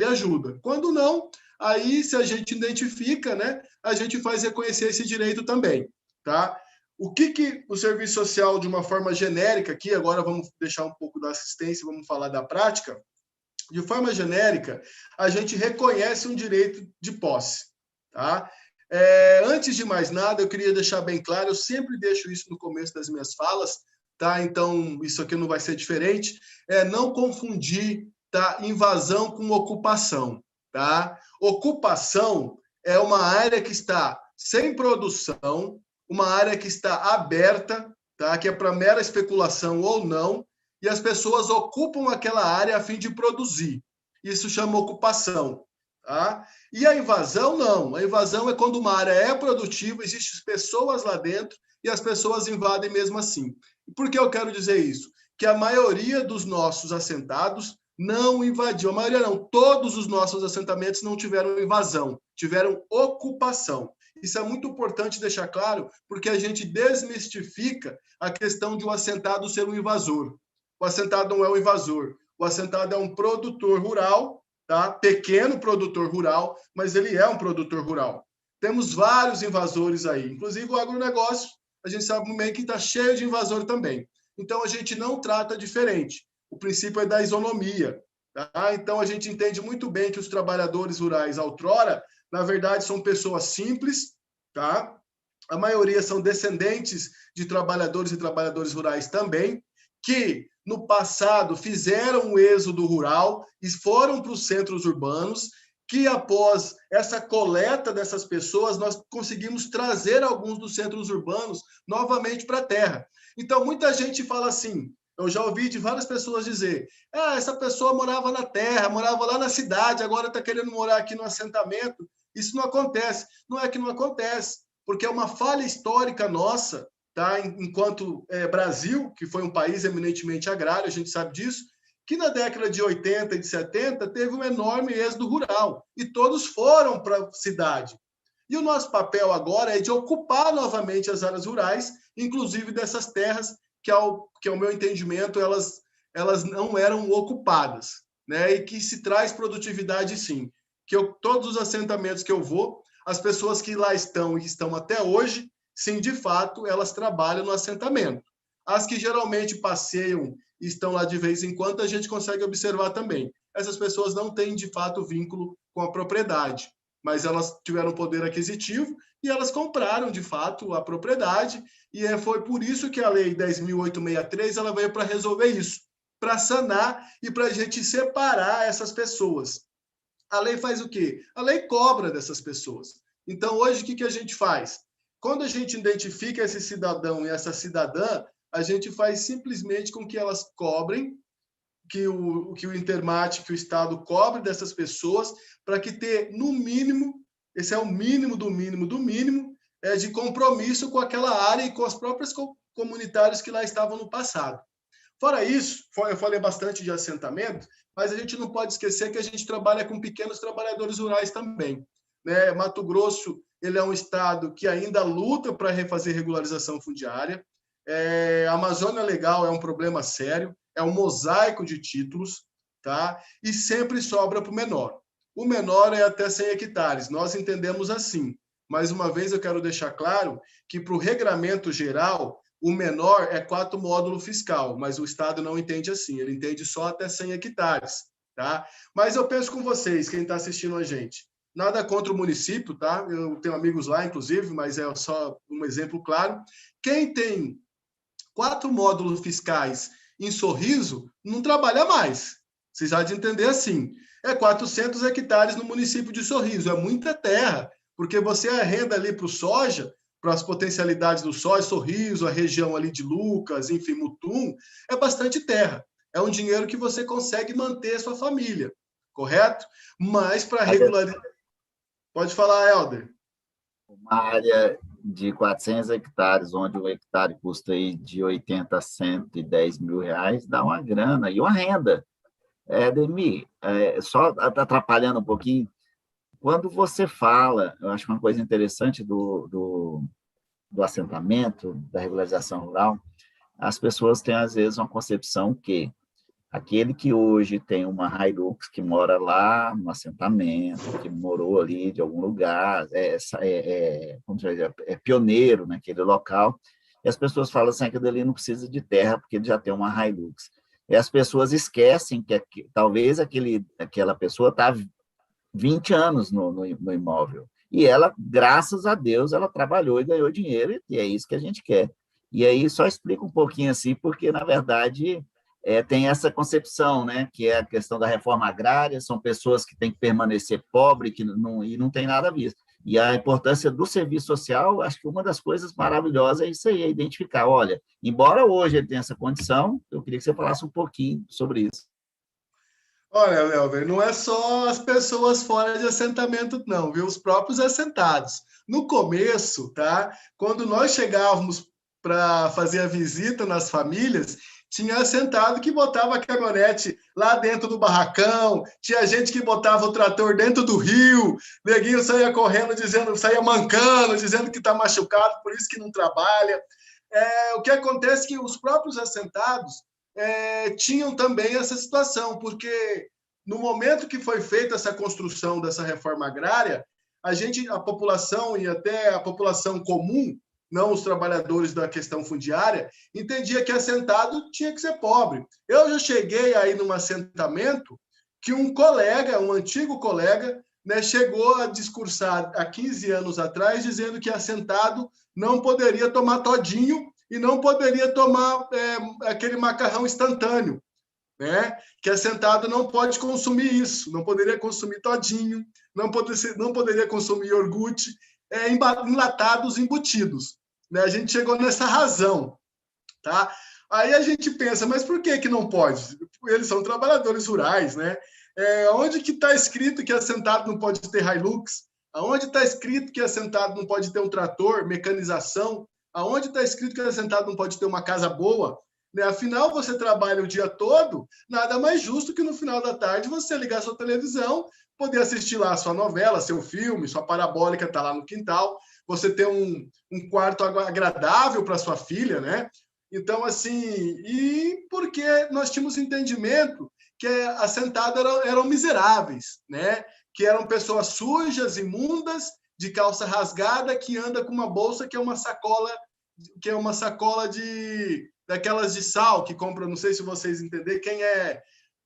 ajuda. Quando não, aí se a gente identifica, né, a gente faz reconhecer esse direito também, tá? O que o serviço social, de uma forma genérica, aqui agora vamos deixar um pouco da assistência, vamos falar da prática, de forma genérica, a gente reconhece um direito de posse, tá? Antes de mais nada, eu queria deixar bem claro, eu sempre deixo isso no começo das minhas falas, tá? Então, isso aqui não vai ser diferente, não confundir, tá? Invasão com ocupação, tá? Ocupação é uma área que está sem produção, uma área que está aberta, tá? Que é para mera especulação ou não, e as pessoas ocupam aquela área a fim de produzir. Isso chama ocupação. Tá? E a invasão, não. A invasão é quando uma área é produtiva, existem pessoas lá dentro e as pessoas invadem mesmo assim. Por que eu quero dizer isso? Que a maioria dos nossos assentados não invadiu. A maioria não. Todos os nossos assentamentos não tiveram invasão, tiveram ocupação. Isso é muito importante deixar claro, porque a gente desmistifica a questão de um assentado ser um invasor. O assentado não é um invasor. O assentado é um produtor rural, tá? Pequeno produtor rural, mas ele é um produtor rural. Temos vários invasores aí, inclusive o agronegócio, a gente sabe muito bem que está cheio de invasor também. Então, a gente não trata diferente. O princípio é da isonomia. Tá? Então, a gente entende muito bem que os trabalhadores rurais, outrora, na verdade, são pessoas simples, tá? A maioria são descendentes de trabalhadores e trabalhadoras rurais também, que no passado fizeram o êxodo rural e foram para os centros urbanos, que após essa coleta dessas pessoas, nós conseguimos trazer alguns dos centros urbanos novamente para a terra. Então, muita gente fala assim, eu já ouvi de várias pessoas dizer, essa pessoa morava na terra, morava lá na cidade, agora está querendo morar aqui no assentamento. Isso não acontece. Não é que não acontece, porque é uma falha histórica nossa, tá? Enquanto Brasil, que foi um país eminentemente agrário, a gente sabe disso, que na década de 80 e de 70 teve um enorme êxodo rural, e todos foram para a cidade. E o nosso papel agora é de ocupar novamente as áreas rurais, inclusive dessas terras que, ao meu entendimento, elas não eram ocupadas, né? E que se traz produtividade, sim. Todos os assentamentos que eu vou, as pessoas que lá estão e estão até hoje, sim, de fato, elas trabalham no assentamento. As que geralmente passeiam e estão lá de vez em quando, a gente consegue observar também. Essas pessoas não têm, de fato, vínculo com a propriedade, mas elas tiveram poder aquisitivo e elas compraram, de fato, a propriedade, e foi por isso que a Lei 10.863 ela veio para resolver isso, para sanar e para a gente separar essas pessoas. A lei faz o quê? A lei cobra dessas pessoas. Então, hoje, o que a gente faz? Quando a gente identifica esse cidadão e essa cidadã, a gente faz simplesmente com que elas cobrem, que o Intermate, que o Estado cobre dessas pessoas, para que ter, no mínimo, esse é o mínimo do mínimo do mínimo, de compromisso com aquela área e com os próprios comunitários que lá estavam no passado. Fora isso, eu falei bastante de assentamento, mas a gente não pode esquecer que a gente trabalha com pequenos trabalhadores rurais também, né? Mato Grosso, ele é um estado que ainda luta para refazer regularização fundiária. A Amazônia Legal é um problema sério, é um mosaico de títulos, tá? E sempre sobra para o menor. O menor é até 100 hectares, nós entendemos assim. Mais uma vez, eu quero deixar claro que, para o regramento geral, o menor é 4 módulos fiscal, mas o Estado não entende assim, ele entende só até 100 hectares, tá? Mas eu penso com vocês, quem está assistindo a gente, nada contra o município, tá? Eu tenho amigos lá, inclusive, mas é só um exemplo claro. Quem tem 4 módulos fiscais em Sorriso, não trabalha mais. Vocês já de entender assim. É 400 hectares no município de Sorriso, é muita terra, porque você arrenda ali para o soja, para as potencialidades do soja, Sorriso, a região ali de Lucas, enfim, Mutum, é bastante terra. É um dinheiro que você consegue manter a sua família, correto? Mas para regularizar... Pode falar, Helder. Uma área de 400 hectares, onde o hectare custa aí de 80 a 110 mil reais, dá uma grana e uma renda. Ademir, só atrapalhando um pouquinho, quando você fala, eu acho uma coisa interessante do assentamento, da regularização rural, as pessoas têm, às vezes, uma concepção que aquele que hoje tem uma Hilux, que mora lá no assentamento, que morou ali de algum lugar, é pioneiro naquele local, e as pessoas falam assim, que ele não precisa de terra, porque ele já tem uma Hilux. E as pessoas esquecem que talvez aquela pessoa está 20 anos no imóvel. E ela, graças a Deus, ela trabalhou e ganhou dinheiro, e é isso que a gente quer. E aí só explica um pouquinho assim, porque, na verdade, tem essa concepção, né, que é a questão da reforma agrária, são pessoas que têm que permanecer pobres e não tem nada a ver. E a importância do serviço social, acho que uma das coisas maravilhosas é isso aí, é identificar, olha, embora hoje ele tenha essa condição, eu queria que você falasse um pouquinho sobre isso. Olha, Helder, não é só as pessoas fora de assentamento, não, viu? Os próprios assentados. No começo, tá? Quando nós chegávamos para fazer a visita nas famílias, tinha assentado que botava a caminhonete lá dentro do barracão, tinha gente que botava o trator dentro do rio, neguinho saía correndo, saía mancando, dizendo que está machucado, por isso que não trabalha. O que acontece é que os próprios assentados tinham também essa situação, porque no momento que foi feita essa construção dessa reforma agrária, a população e até a população comum, não os trabalhadores da questão fundiária, entendia que assentado tinha que ser pobre. Eu já cheguei aí num assentamento que um antigo colega, né, chegou a discursar há 15 anos atrás, dizendo que assentado não poderia tomar todinho e não poderia tomar aquele macarrão instantâneo, né? Que assentado não pode consumir isso, não poderia consumir todinho, não poderia consumir iogurte, enlatados, embutidos. Né? A gente chegou nessa razão. Tá? Aí a gente pensa, mas por que não pode? Eles são trabalhadores rurais, né? Onde que está escrito que assentado não pode ter Hilux? Aonde está escrito que assentado não pode ter um trator, mecanização? Aonde está escrito que assentado não pode ter uma casa boa? né? Afinal, você trabalha o dia todo, nada mais justo que no final da tarde você ligar a sua televisão, poder assistir lá a sua novela, seu filme, sua parabólica está lá no quintal, você ter um quarto agradável para sua filha, né? Então, assim, e porque nós tínhamos entendimento que assentados eram miseráveis, né? Que eram pessoas sujas, imundas, de calça rasgada, que anda com uma bolsa que é uma sacola daquelas de sal que compra, não sei se vocês entenderem,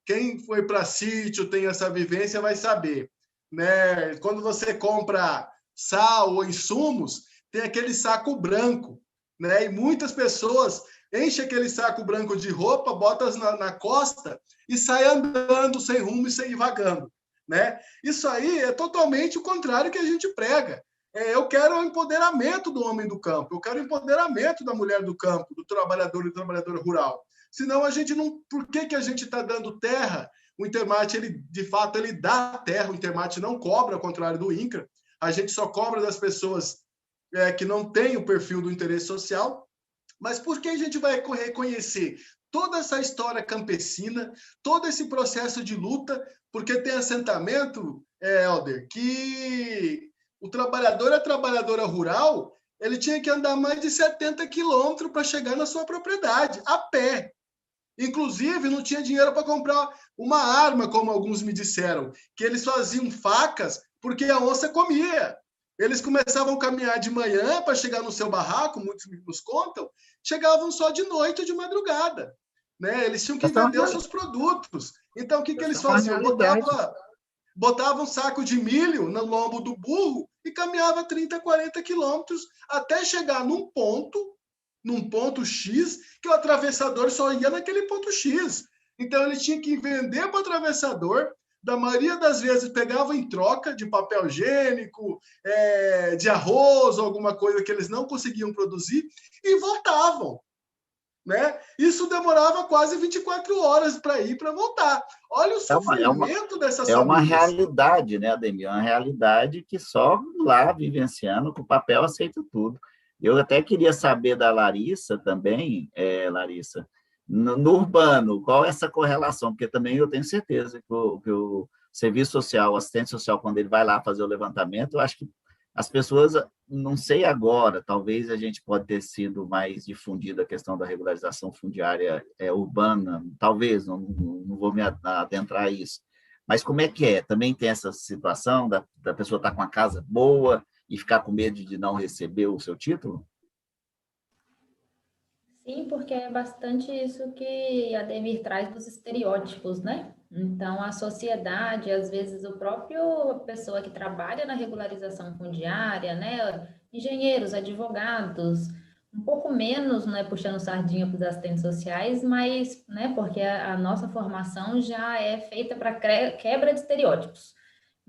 quem foi para sítio, tem essa vivência, vai saber, né? Quando você compra sal ou insumos, tem aquele saco branco, né? E muitas pessoas enchem aquele saco branco de roupa, botam na costa e sai andando sem rumo e sem vagando, né? Isso aí é totalmente o contrário que a gente prega. Eu quero o empoderamento do homem do campo, eu quero o empoderamento da mulher do campo, do trabalhador e trabalhadora rural. Senão a gente não... Por que a gente está dando terra? O Intermate, ele, de fato, ele dá terra, o Intermate não cobra, ao contrário do INCRA. A gente só cobra das pessoas que não têm o perfil do interesse social. Mas por que a gente vai reconhecer toda essa história campesina, todo esse processo de luta? Porque tem assentamento, Helder, que o trabalhador e a trabalhadora rural, ele tinha que andar mais de 70 quilômetros para chegar na sua propriedade, a pé. Inclusive, não tinha dinheiro para comprar uma arma, como alguns me disseram, que eles faziam facas porque a onça comia. Eles começavam a caminhar de manhã para chegar no seu barraco, muitos nos contam, chegavam só de noite ou de madrugada, né? Eles tinham que vender os seus produtos. Então, o que eles faziam? Botavam um saco de milho no lombo do burro e caminhava 30, 40 quilômetros até chegar num ponto X, que o atravessador só ia naquele ponto X. Então, ele tinha que vender para o atravessador, da maioria das vezes pegava em troca de papel higiênico, de arroz, alguma coisa que eles não conseguiam produzir, e voltavam, né? Isso demorava quase 24 horas para ir e para voltar. Olha o sofrimento dessas famílias. É uma realidade, né, Ademir? É uma realidade que só lá vivenciando, com o papel aceita tudo. Eu até queria saber da Larissa também, Larissa, no urbano, qual é essa correlação? Porque também eu tenho certeza que o serviço social, o assistente social, quando ele vai lá fazer o levantamento, eu acho que as pessoas, não sei agora, talvez a gente pode ter sido mais difundido a questão da regularização fundiária urbana, talvez, não vou me adentrar a isso. Mas como é que é? Também tem essa situação da pessoa estar com a casa boa e ficar com medo de não receber o seu título? Sim, porque é bastante isso que a Ademir traz dos estereótipos, né? Então, a sociedade, às vezes, a pessoa que trabalha na regularização fundiária, né? Engenheiros, advogados, um pouco menos, né? Puxando sardinha para os assistentes sociais, mas, né? Porque a nossa formação já é feita para quebra de estereótipos.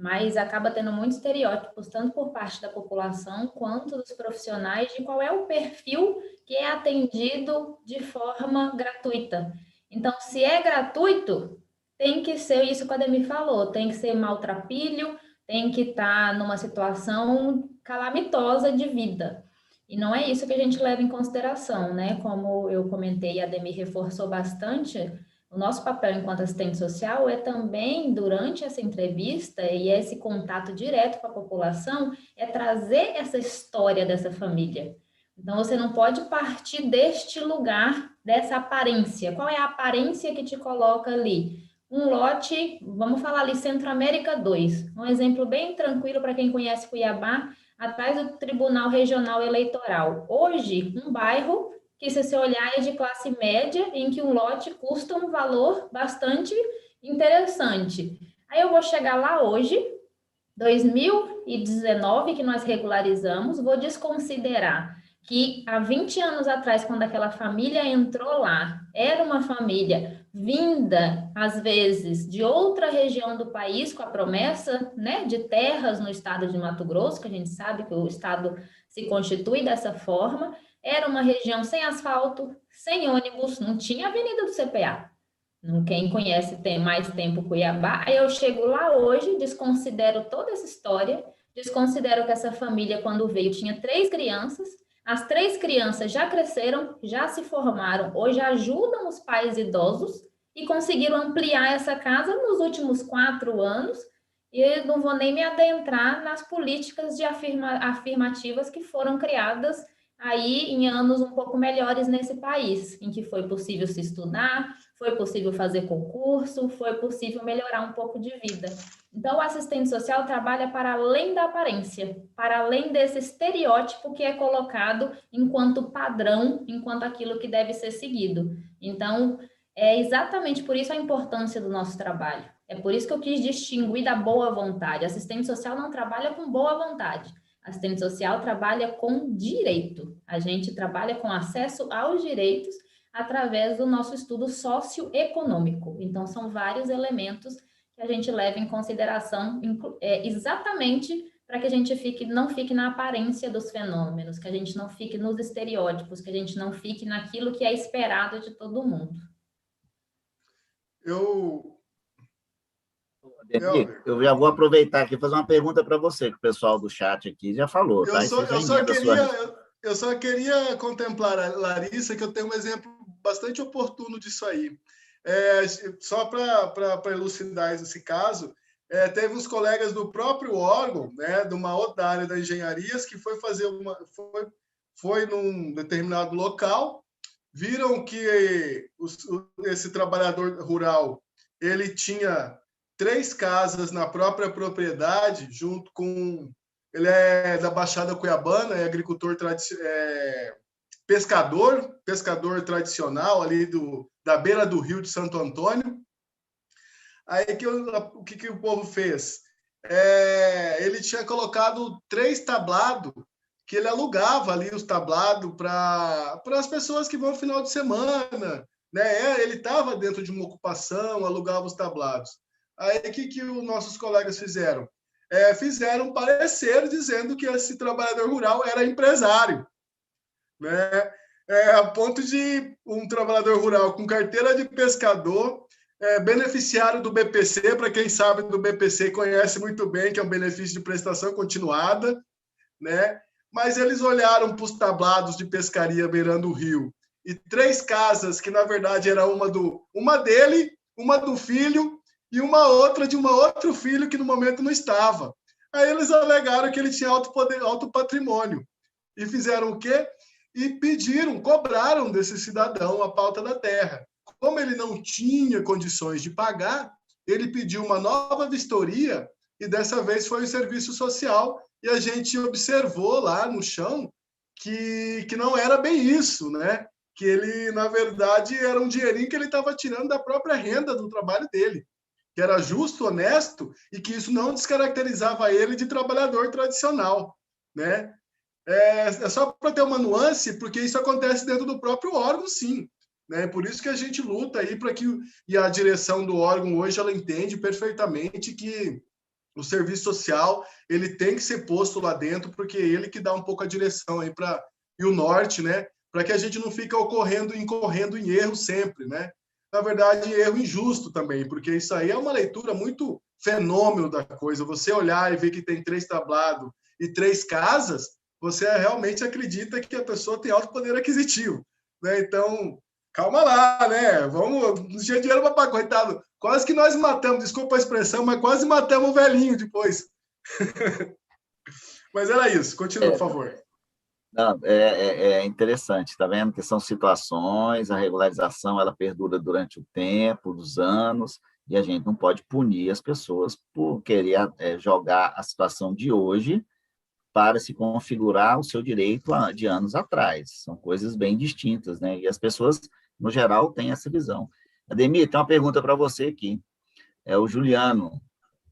Mas acaba tendo muitos estereótipos, tanto por parte da população quanto dos profissionais, de qual é o perfil que é atendido de forma gratuita. Então, se é gratuito, tem que ser isso que a Ademir falou, tem que ser maltrapilho, tem que estar numa situação calamitosa de vida. E não é isso que a gente leva em consideração, né? Como eu comentei, a Ademir reforçou bastante, o nosso papel enquanto assistente social é também, durante essa entrevista e esse contato direto com a população, é trazer essa história dessa família. Então, você não pode partir deste lugar, dessa aparência. Qual é a aparência que te coloca ali? Um lote, vamos falar ali, Centro-América 2. Um exemplo bem tranquilo para quem conhece Cuiabá, atrás do Tribunal Regional Eleitoral. Hoje, um bairro que, se você olhar, é de classe média, em que um lote custa um valor bastante interessante. Aí eu vou chegar lá hoje, 2019, que nós regularizamos, vou desconsiderar que há 20 anos atrás, quando aquela família entrou lá, era uma família vinda, às vezes, de outra região do país, com a promessa, né, de terras no estado de Mato Grosso, que a gente sabe que o estado se constitui dessa forma. Era uma região sem asfalto, sem ônibus, não tinha avenida do CPA. Quem conhece tem mais tempo Cuiabá, aí eu chego lá hoje, desconsidero toda essa história, desconsidero que essa família, quando veio, tinha 3 crianças, As 3 crianças já cresceram, já se formaram, hoje ajudam os pais idosos e conseguiram ampliar essa casa nos últimos 4 anos. E eu não vou nem me adentrar nas políticas de afirmativas que foram criadas aí em anos um pouco melhores nesse país, em que foi possível se estudar, foi possível fazer concurso, foi possível melhorar um pouco de vida. Então, o assistente social trabalha para além da aparência, para além desse estereótipo que é colocado enquanto padrão, enquanto aquilo que deve ser seguido. Então, é exatamente por isso a importância do nosso trabalho. É por isso que eu quis distinguir da boa vontade. Assistente social não trabalha com boa vontade. Assistente social trabalha com direito. A gente trabalha com acesso aos direitos através do nosso estudo socioeconômico. Então, são vários elementos que a gente leva em consideração exatamente para que a gente não fique na aparência dos fenômenos, que a gente não fique nos estereótipos, que a gente não fique naquilo que é esperado de todo mundo. Eu já vou aproveitar aqui e fazer uma pergunta para você, que o pessoal do chat aqui já falou. Tá? Eu só queria contemplar a Larissa, que eu tenho um exemplo bastante oportuno disso aí. Só para elucidar esse caso, teve uns colegas do próprio órgão, né, de uma outra área da engenharias, que foi num determinado local, viram que esse trabalhador rural ele tinha 3 casas na própria propriedade, junto com... Ele é da Baixada Cuiabana, é agricultor pescador tradicional ali da beira do Rio de Santo Antônio. Aí o que o povo fez? Ele tinha colocado 3 tablados, que ele alugava ali os tablados para as pessoas que vão no final de semana, né? Ele estava dentro de uma ocupação, alugava os tablados. Aí o que os nossos colegas fizeram? Fizeram um parecer dizendo que esse trabalhador rural era empresário, né? A ponto de um trabalhador rural com carteira de pescador, beneficiário do BPC, para quem sabe do BPC conhece muito bem, que é um benefício de prestação continuada, né? Mas eles olharam para os tablados de pescaria beirando o rio e 3 casas, que na verdade era uma dele, uma do filho e uma outra de um outro filho que no momento não estava. Aí eles alegaram que ele tinha alto patrimônio. E fizeram o quê? E cobraram desse cidadão a pauta da terra. Como ele não tinha condições de pagar, ele pediu uma nova vistoria e dessa vez foi o serviço social e a gente observou lá no chão que não era bem isso, né? Que ele, na verdade, era um dinheirinho que ele estava tirando da própria renda do trabalho dele, que era justo, honesto e que isso não descaracterizava ele de trabalhador tradicional, né? Só para ter uma nuance, porque isso acontece dentro do próprio órgão, sim, né? Por isso que a gente luta aí para que e a direção do órgão hoje ela entende perfeitamente que o serviço social ele tem que ser posto lá dentro, porque é ele que dá um pouco a direção aí e o norte, né? Para que a gente não fique incorrendo em erro sempre, né? Na verdade, erro injusto também, porque isso aí é uma leitura muito fenômeno da coisa. Você olhar e ver que tem 3 tablados e 3 casas, você realmente acredita que a pessoa tem alto poder aquisitivo, né? Então, calma lá, né? Vamos, não tinha dinheiro para pagar, coitado. Quase que nós matamos, desculpa a expressão, mas quase matamos o velhinho depois. Mas era isso. Continua, por favor. Não, é interessante, tá vendo? Que são situações, a regularização ela perdura durante o tempo, os anos, e a gente não pode punir as pessoas por querer jogar a situação de hoje para se configurar o seu direito de anos atrás. São coisas bem distintas, né? E as pessoas, no geral, têm essa visão. Ademir, tem uma pergunta para você aqui. O Juliano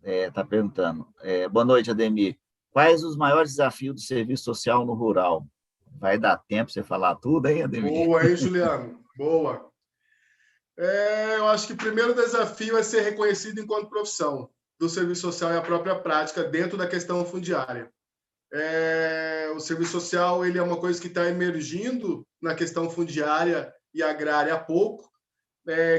está perguntando. Boa noite, Ademir. Quais os maiores desafios do serviço social no rural? Vai dar tempo você falar tudo, hein, Ademir? Boa, hein, Juliano? Boa. Eu acho que o primeiro desafio é ser reconhecido enquanto profissão do serviço social e a própria prática dentro da questão fundiária. O serviço social ele é uma coisa que está emergindo na questão fundiária e agrária há pouco.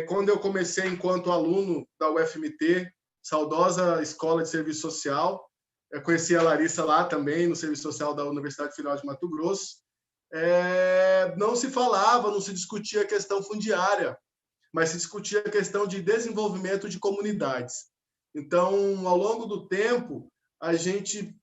Quando eu comecei enquanto aluno da UFMT, saudosa Escola de Serviço Social, eu conheci a Larissa lá também, no Serviço Social da Universidade Federal de Mato Grosso, não se falava, não se discutia a questão fundiária, mas se discutia a questão de desenvolvimento de comunidades. Então, ao longo do tempo, a gente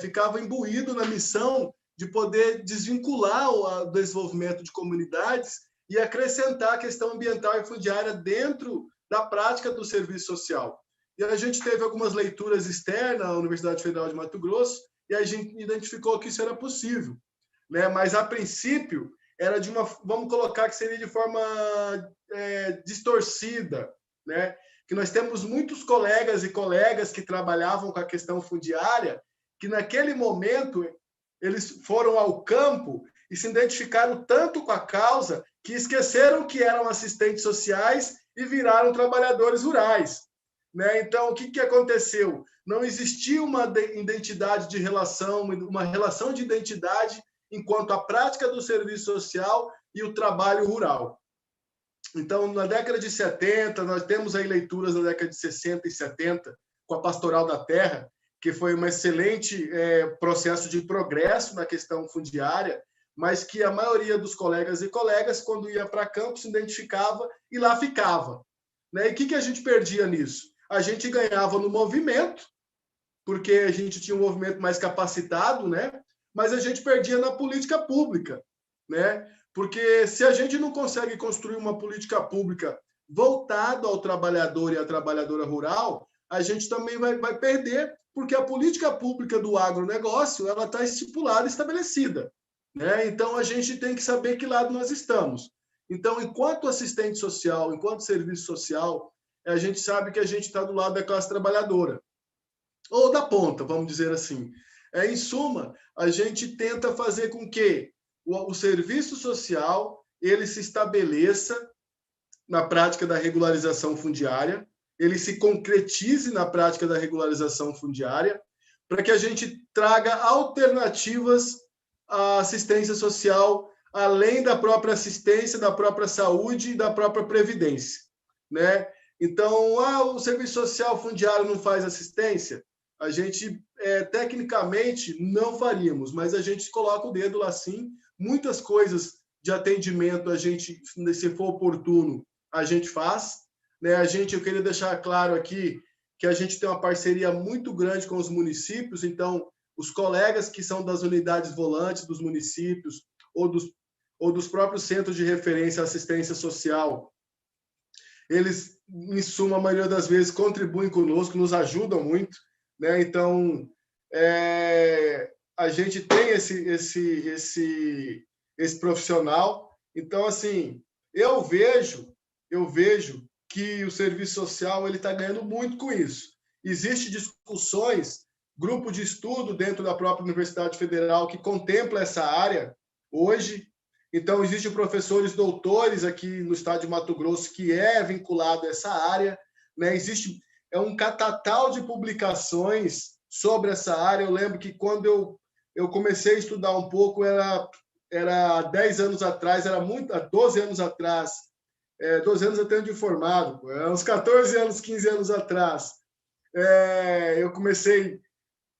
ficava imbuído na missão de poder desvincular o desenvolvimento de comunidades e acrescentar a questão ambiental e fundiária dentro da prática do serviço social. E a gente teve algumas leituras externas à Universidade Federal de Mato Grosso e a gente identificou que isso era possível, né? Mas, a princípio, era de uma, vamos colocar que seria de forma distorcida, né? Que nós temos muitos colegas e colegas que trabalhavam com a questão fundiária, que naquele momento eles foram ao campo e se identificaram tanto com a causa que esqueceram que eram assistentes sociais e viraram trabalhadores rurais, né? Então, o que aconteceu? Não existia uma identidade de relação, uma relação de identidade enquanto a prática do serviço social e o trabalho rural. Então, na década de 70, nós temos aí leituras na década de 60 e 70, com a Pastoral da Terra, que foi um excelente processo de progresso na questão fundiária, mas que a maioria dos colegas e colegas, quando ia para campo, se identificava e lá ficava, né? E o que a gente perdia nisso? A gente ganhava no movimento, porque a gente tinha um movimento mais capacitado, né? Mas a gente perdia na política pública, né? Porque se a gente não consegue construir uma política pública voltada ao trabalhador e à trabalhadora rural, a gente também vai perder, porque a política pública do agronegócio ela está estipulada, estabelecida, né? Então, a gente tem que saber que lado nós estamos. Então, enquanto assistente social, enquanto serviço social, a gente sabe que a gente está do lado da classe trabalhadora, ou da ponta, vamos dizer assim. Em suma, a gente tenta fazer com que o serviço social ele se estabeleça na prática da regularização fundiária, ele se concretize na prática da regularização fundiária, para que a gente traga alternativas à assistência social, além da própria assistência, da própria saúde e da própria previdência, né? Então, o serviço social fundiário não faz assistência? A gente, tecnicamente, não faríamos, mas a gente coloca o dedo lá sim. Muitas coisas de atendimento, a gente, se for oportuno, a gente faz, né? Eu queria deixar claro aqui que a gente tem uma parceria muito grande com os municípios, então, os colegas que são das unidades volantes dos municípios ou dos próprios centros de referência à assistência social, eles, em suma, a maioria das vezes, contribuem conosco, nos ajudam muito, né? Então, a gente tem esse profissional. Então, assim, eu vejo que o serviço social ele está ganhando muito com isso. Existem discussões, grupo de estudo dentro da própria Universidade Federal que contempla essa área hoje. Então, existem professores doutores aqui no estado de Mato Grosso que é vinculado a essa área, né? Existe um catatal de publicações sobre essa área. Eu lembro que quando eu comecei a estudar um pouco, era 10 anos atrás, era muito, 12 anos atrás, 12 anos eu tenho de formado, uns 14 anos, 15 anos atrás, eu comecei,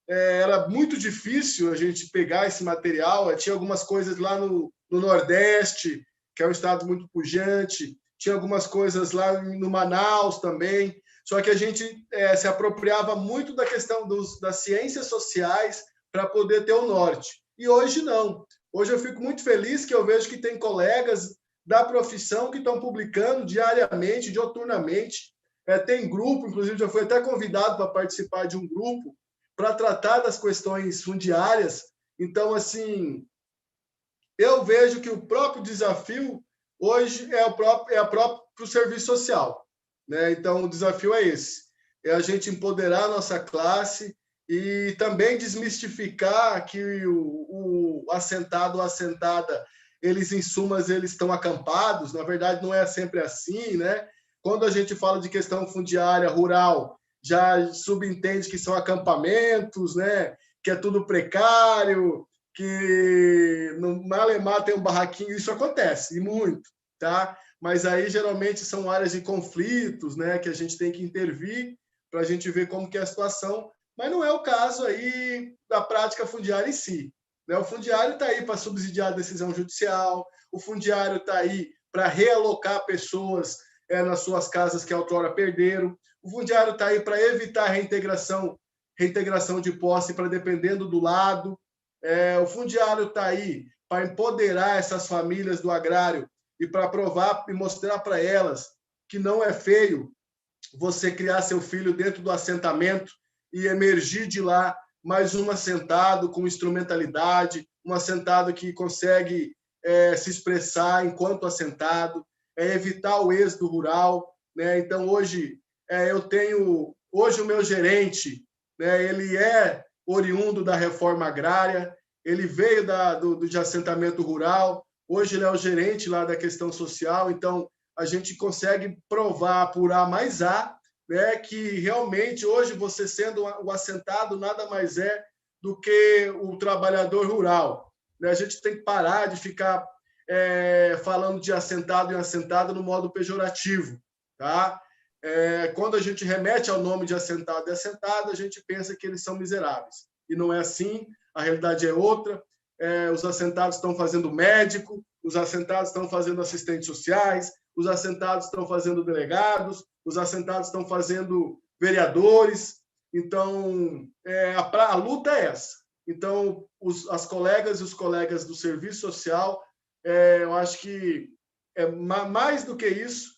era muito difícil a gente pegar esse material, tinha algumas coisas lá no Nordeste, que é um estado muito pujante, tinha algumas coisas lá no Manaus também, só que a gente se apropriava muito da questão das ciências sociais para poder ter o norte. E hoje não. Hoje eu fico muito feliz que eu vejo que tem colegas da profissão que estão publicando diariamente, dioturnamente. Tem grupo, inclusive já fui até convidado para participar de um grupo para tratar das questões fundiárias. Então, assim, eu vejo que o próprio desafio hoje é o próprio serviço social, né? Então, o desafio é esse, é a gente empoderar a nossa classe e também desmistificar que o assentado ou assentada, eles, em sumas, eles estão acampados. Na verdade, não é sempre assim, né? Quando a gente fala de questão fundiária rural, já subentende que são acampamentos, né? Que é tudo precário, que no Malemar tem um barraquinho. Isso acontece, e muito, tá? Mas aí, geralmente, são áreas de conflitos, né? Que a gente tem que intervir para a gente ver como que é a situação. Mas não é o caso aí da prática fundiária em si. né? O fundiário está aí para subsidiar a decisão judicial, o fundiário está aí para realocar pessoas nas suas casas que outrora perderam, o fundiário está aí para evitar reintegração de posse para dependendo do lado, o fundiário está aí para empoderar essas famílias do agrário e para provar e mostrar para elas que não é feio você criar seu filho dentro do assentamento e emergir de lá mais um assentado com instrumentalidade, um assentado que consegue se expressar enquanto assentado, evitar o êxodo rural, né? Então, hoje, hoje o meu gerente, né, ele é oriundo da reforma agrária, ele veio de assentamento rural, hoje ele é o gerente lá da questão social, então a gente consegue provar por A mais A, né, que realmente hoje você sendo o assentado nada mais é do que o trabalhador rural, né? A gente tem que parar de ficar falando de assentado e assentado no modo pejorativo, tá? Quando a gente remete ao nome de assentado e assentada, a gente pensa que eles são miseráveis. E não é assim, a realidade é outra. Os assentados estão fazendo médico, os assentados estão fazendo assistentes sociais, os assentados estão fazendo delegados, os assentados estão fazendo vereadores. Então, a luta é essa. Então, as colegas e os colegas do serviço social, eu acho que mais do que isso,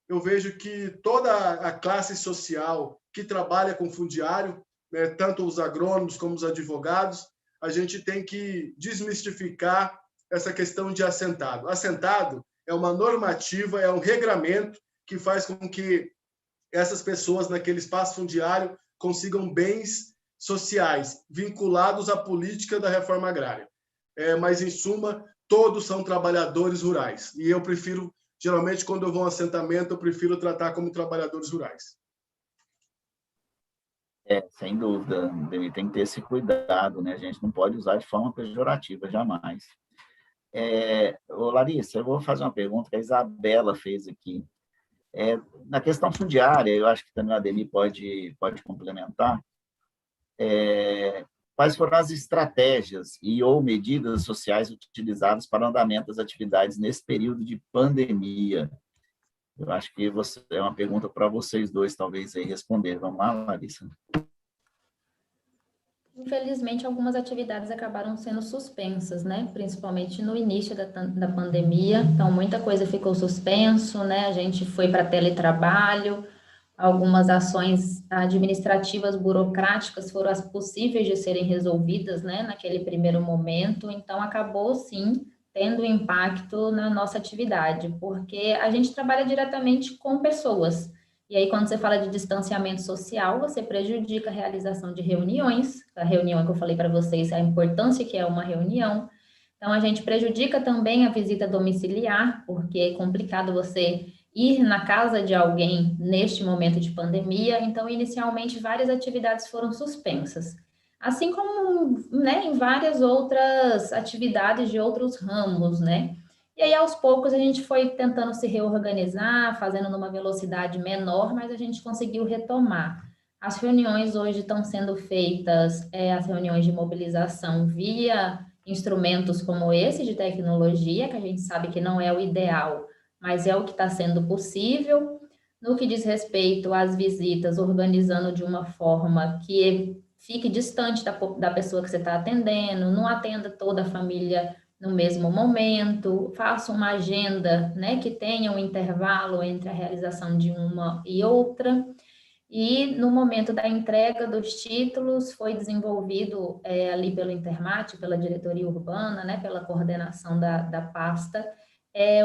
eu vejo que toda a classe social que trabalha com fundiário, né, tanto os agrônomos como os advogados, a gente tem que desmistificar essa questão de assentado. Assentado é uma normativa, é um regramento que faz com que essas pessoas naquele espaço fundiário consigam bens sociais vinculados à política da reforma agrária. Mas, em suma, todos são trabalhadores rurais. E eu prefiro, geralmente, quando eu vou a um assentamento, eu prefiro tratar como trabalhadores rurais. Sem dúvida, tem que ter esse cuidado, né? A gente não pode usar de forma pejorativa, jamais. Larissa, eu vou fazer uma pergunta que a Isabela fez aqui. Na questão fundiária, eu acho que também a Ademir pode complementar. Quais foram as estratégias ou medidas sociais utilizadas para o andamento das atividades nesse período de pandemia? Eu acho que é uma pergunta para vocês dois, talvez, aí responder. Vamos lá, Larissa. Infelizmente, algumas atividades acabaram sendo suspensas, né? Principalmente no início da pandemia. Então, muita coisa ficou suspenso, né? A gente foi para teletrabalho, algumas ações administrativas burocráticas foram as possíveis de serem resolvidas, né? Naquele primeiro momento. Então, acabou, sim, tendo impacto na nossa atividade, porque a gente trabalha diretamente com pessoas. E aí, quando você fala de distanciamento social, você prejudica a realização de reuniões. A reunião que eu falei para vocês, a importância que é uma reunião. Então, a gente prejudica também a visita domiciliar, porque é complicado você ir na casa de alguém neste momento de pandemia. Então, inicialmente, várias atividades foram suspensas. Assim como, né, em várias outras atividades de outros ramos, né? E aí, aos poucos, a gente foi tentando se reorganizar, fazendo numa velocidade menor, mas a gente conseguiu retomar. As reuniões hoje estão sendo feitas, as reuniões de mobilização via instrumentos como esse de tecnologia, que a gente sabe que não é o ideal, mas é o que está sendo possível. No que diz respeito às visitas, organizando de uma forma que fique distante da pessoa que você está atendendo, não atenda toda a família no mesmo momento, faça uma agenda, né, que tenha um intervalo entre a realização de uma e outra. E no momento da entrega dos títulos, foi desenvolvido ali pelo Intermate, pela diretoria urbana, né, pela coordenação da pasta,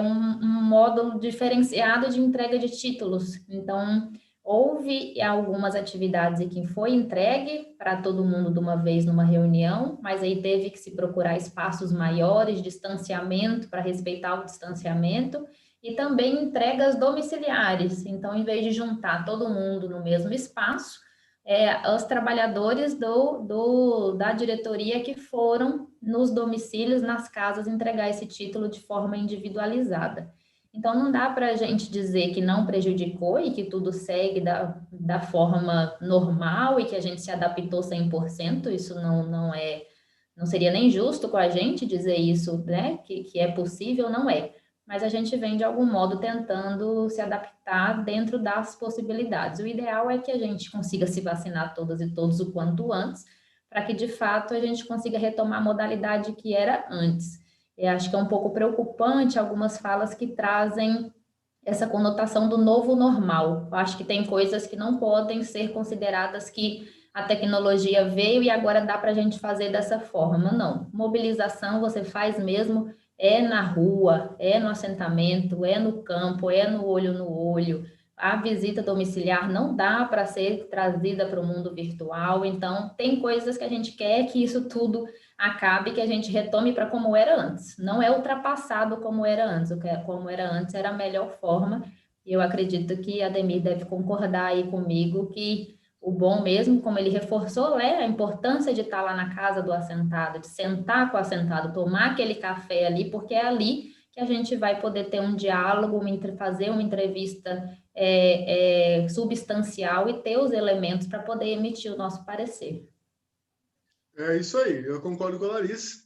um módulo diferenciado de entrega de títulos. Então, houve algumas atividades em que foi entregue para todo mundo de uma vez numa reunião, mas aí teve que se procurar espaços maiores, distanciamento, para respeitar o distanciamento, e também entregas domiciliares. Então, em vez de juntar todo mundo no mesmo espaço, os trabalhadores da diretoria que foram nos domicílios, nas casas, entregar esse título de forma individualizada. Então, não dá para a gente dizer que não prejudicou e que tudo segue da forma normal e que a gente se adaptou 100%, isso não é Não seria nem justo com a gente dizer isso, né? Que é possível, não é. Mas a gente vem, de algum modo, tentando se adaptar dentro das possibilidades. O ideal é que a gente consiga se vacinar todas e todos o quanto antes, para que, de fato, a gente consiga retomar a modalidade que era antes. Eu acho que é um pouco preocupante algumas falas que trazem essa conotação do novo normal. Eu acho que tem coisas que não podem ser consideradas que a tecnologia veio e agora dá para a gente fazer dessa forma. Não. Mobilização você faz mesmo é na rua, é no assentamento, é no campo, é no olho. A visita domiciliar não dá para ser trazida para o mundo virtual, então tem coisas que a gente quer que isso tudo acabe, que a gente retome para como era antes. Não é ultrapassado como era antes, o que como era antes era a melhor forma, e eu acredito que a Ademir deve concordar aí comigo que o bom mesmo, como ele reforçou, é a importância de estar lá na casa do assentado, de sentar com o assentado, tomar aquele café ali, porque é ali que a gente vai poder ter um diálogo, fazer uma entrevista substancial e ter os elementos para poder emitir o nosso parecer. É isso aí, eu concordo com a Larissa.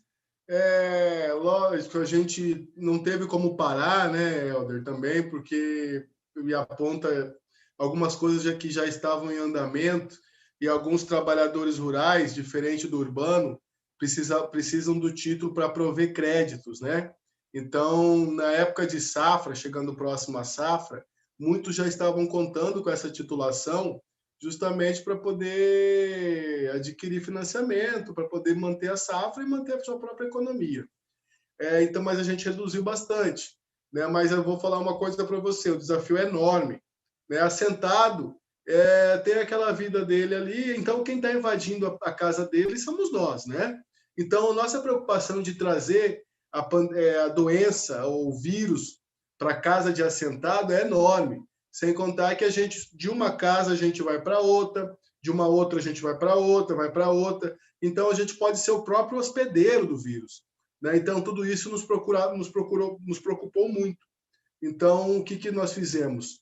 Lógico, a gente não teve como parar, né, Helder, também, porque me aponta algumas coisas que já estavam em andamento e alguns trabalhadores rurais, diferente do urbano, precisam do título para prover créditos, né? Então, na época de safra, chegando próximo à safra, muitos já estavam contando com essa titulação justamente para poder adquirir financiamento, para poder manter a safra e manter a sua própria economia. Então, mas a gente reduziu bastante, né? Mas eu vou falar uma coisa para você, o desafio é enorme, né? Assentado, tem aquela vida dele ali, então quem está invadindo a casa dele somos nós, né? Então, nossa preocupação de trazer a doença ou o vírus para a casa de assentado é enorme. Sem contar que de uma casa a gente vai para outra, de uma outra a gente vai para outra, vai para outra. Então a gente pode ser o próprio hospedeiro do vírus, né? Então tudo isso nos preocupou muito. Então o que nós fizemos?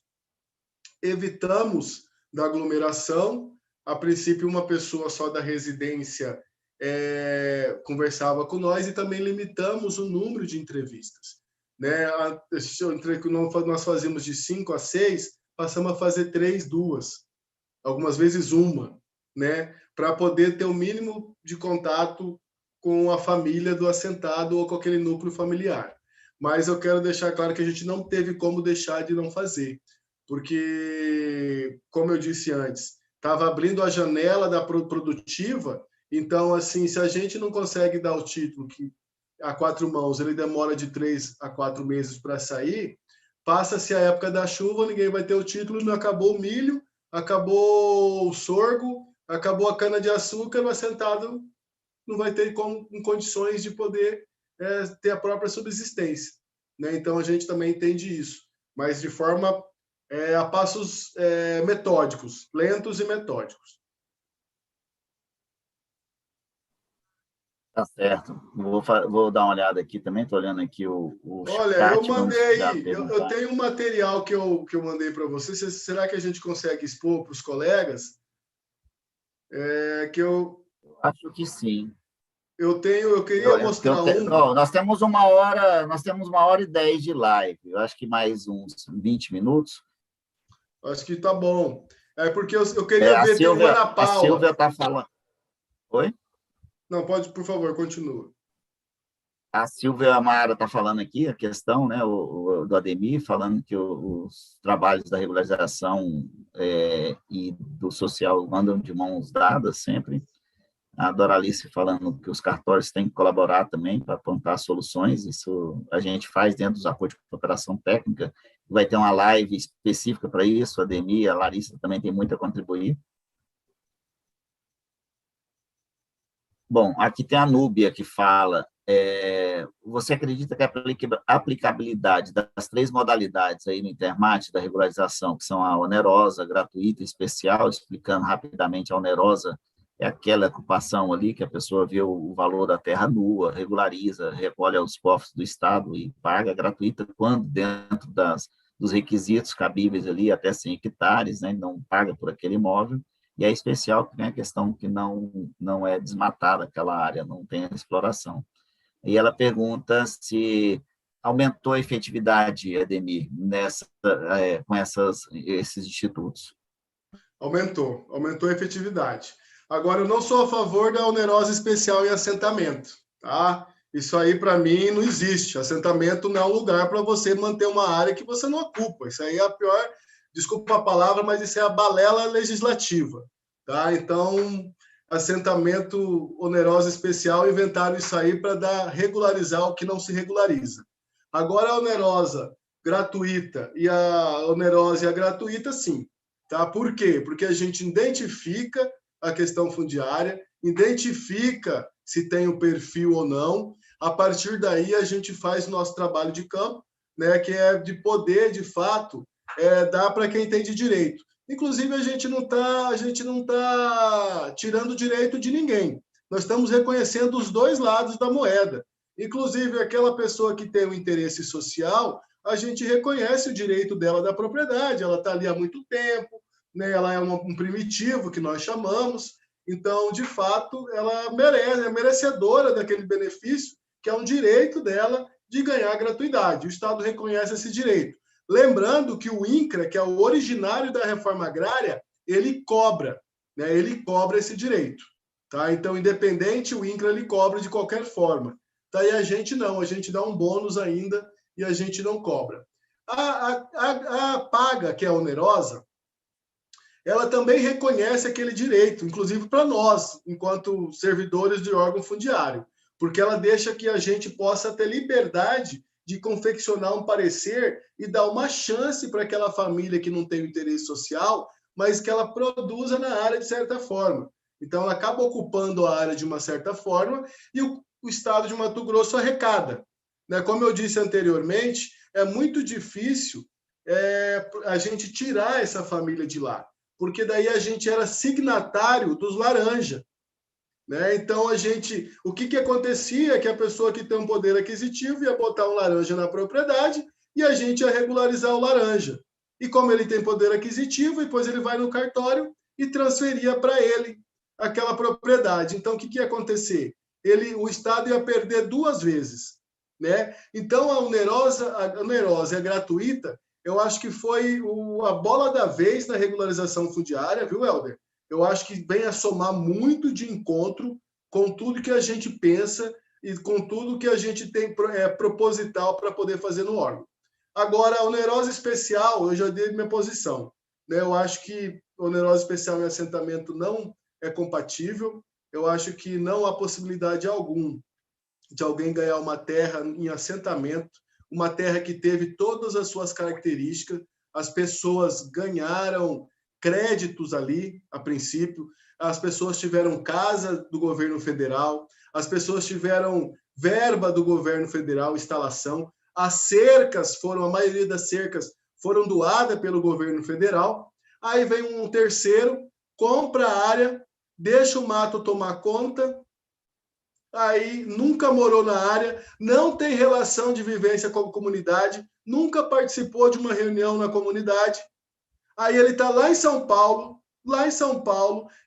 Evitamos da aglomeração. A princípio uma pessoa só da residência conversava com nós e também limitamos o número de entrevistas. Né? Nós fazíamos de 5 a 6, passamos a fazer 3, 2, algumas vezes uma, né? Para poder ter o mínimo de contato com a família do assentado ou com aquele núcleo familiar. Mas eu quero deixar claro que a gente não teve como deixar de não fazer, porque, como eu disse antes, estava abrindo a janela da produtiva, então, assim, se a gente não consegue dar o título que a 4 mãos, ele demora de 3 a 4 meses para sair, passa-se a época da chuva, ninguém vai ter o título, não acabou o milho, acabou o sorgo, acabou a cana-de-açúcar, o assentado não vai ter em condições de poder ter a própria subsistência. Né? Então, a gente também entende isso, mas de forma a passos metódicos, lentos e metódicos. Tá certo. Vou dar uma olhada aqui também, estou olhando aqui o Olha, chat. eu mandei, eu tenho um material que eu mandei para você. Será que a gente consegue expor para os colegas? Acho que sim. Eu queria mostrar Não, nós temos 1h10 de live. Eu acho que mais uns 20 minutos. Acho que tá bom. Porque eu queria ver, tem o Ana Paula. A Silvia está falando. Oi? Não, pode, por favor, continua. A Silvia Amara está falando aqui a questão, né, do Ademir, falando que os trabalhos da regularização e do social andam de mãos dadas sempre. A Doralice falando que os cartórios têm que colaborar também para apontar soluções. Isso a gente faz dentro dos acordos de cooperação técnica. Vai ter uma live específica para isso. A Ademir, a Larissa também tem muito a contribuir. Bom, aqui tem a Núbia que fala, você acredita que a aplicabilidade das 3 modalidades aí no Intermate da regularização, que são a onerosa, gratuita e especial, explicando rapidamente, a onerosa é aquela ocupação ali que a pessoa vê o valor da terra nua, regulariza, recolhe aos cofres do Estado e paga, gratuita quando dentro dos requisitos cabíveis ali, até 100 hectares, né, não paga por aquele imóvel, E é especial que tem a questão que não é desmatada aquela área, não tem exploração. E ela pergunta se aumentou a efetividade, Ademir, com esses institutos. Aumentou a efetividade. Agora, eu não sou a favor da onerosa especial em assentamento, tá? Isso aí, para mim, não existe. Assentamento não é um lugar para você manter uma área que você não ocupa. Isso aí é a pior, desculpa a palavra, mas isso é a balela legislativa, tá? Então, assentamento onerosa especial, inventaram isso aí para regularizar o que não se regulariza. Agora, a onerosa gratuita e a onerosa e a gratuita, sim. Tá? Por quê? Porque a gente identifica a questão fundiária, identifica se tem o perfil ou não. A partir daí, a gente faz o nosso trabalho de campo, né, que é de poder, de fato, dar para quem tem de direito. Inclusive, a gente não tá tirando direito de ninguém. Nós estamos reconhecendo os dois lados da moeda. Inclusive, aquela pessoa que tem um interesse social, a gente reconhece o direito dela da propriedade, ela está ali há muito tempo, né? Ela é um primitivo, que nós chamamos, então, de fato, ela é merecedora daquele benefício, que é um direito dela de ganhar gratuidade. O Estado reconhece esse direito. Lembrando que o INCRA, que é o originário da reforma agrária, ele cobra, né? Ele cobra esse direito. Tá? Então, independente, o INCRA ele cobra de qualquer forma. Tá? E a gente não, a gente dá um bônus ainda e a gente não cobra. A paga, que é onerosa, ela também reconhece aquele direito, inclusive para nós, enquanto servidores de órgão fundiário, porque ela deixa que a gente possa ter liberdade de confeccionar um parecer e dar uma chance para aquela família que não tem o interesse social, mas que ela produza na área de certa forma. Então, ela acaba ocupando a área de uma certa forma e o Estado de Mato Grosso arrecada. Né? Como eu disse anteriormente, é muito difícil a gente tirar essa família de lá, porque daí a gente era signatário dos laranja. Né? Então, o que acontecia é que a pessoa que tem um poder aquisitivo ia botar um laranja na propriedade e a gente ia regularizar o laranja. E como ele tem poder aquisitivo, depois ele vai no cartório e transferia para ele aquela propriedade. Então, o que ia acontecer? O Estado ia perder duas vezes. Né? Então, a onerosa e a gratuita, eu acho que foi a bola da vez na regularização fundiária, viu, Helder? Eu acho que vem a somar muito de encontro com tudo que a gente pensa e com tudo que a gente tem proposital para poder fazer no órgão. Agora, a onerosa especial, eu já dei minha posição. Né? Eu acho que onerosa especial em assentamento não é compatível. Eu acho que não há possibilidade alguma de alguém ganhar uma terra em assentamento, uma terra que teve todas as suas características, as pessoas ganharam créditos ali, a princípio, as pessoas tiveram casa do governo federal, as pessoas tiveram verba do governo federal, instalação, a maioria das cercas foram doadas pelo governo federal, aí vem um terceiro, compra a área, deixa o mato tomar conta, aí nunca morou na área, não tem relação de vivência com a comunidade, nunca participou de uma reunião na comunidade. Aí ele está lá em São Paulo,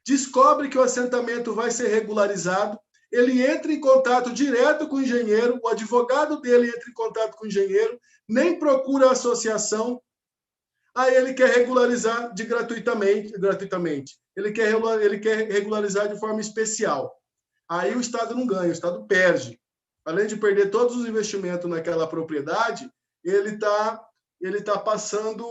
descobre que o assentamento vai ser regularizado, ele entra em contato direto com o engenheiro, o advogado dele entra em contato com o engenheiro, nem procura a associação, aí ele quer regularizar gratuitamente. Ele quer regularizar de forma especial. Aí o Estado não ganha, o Estado perde. Além de perder todos os investimentos naquela propriedade, ele está passando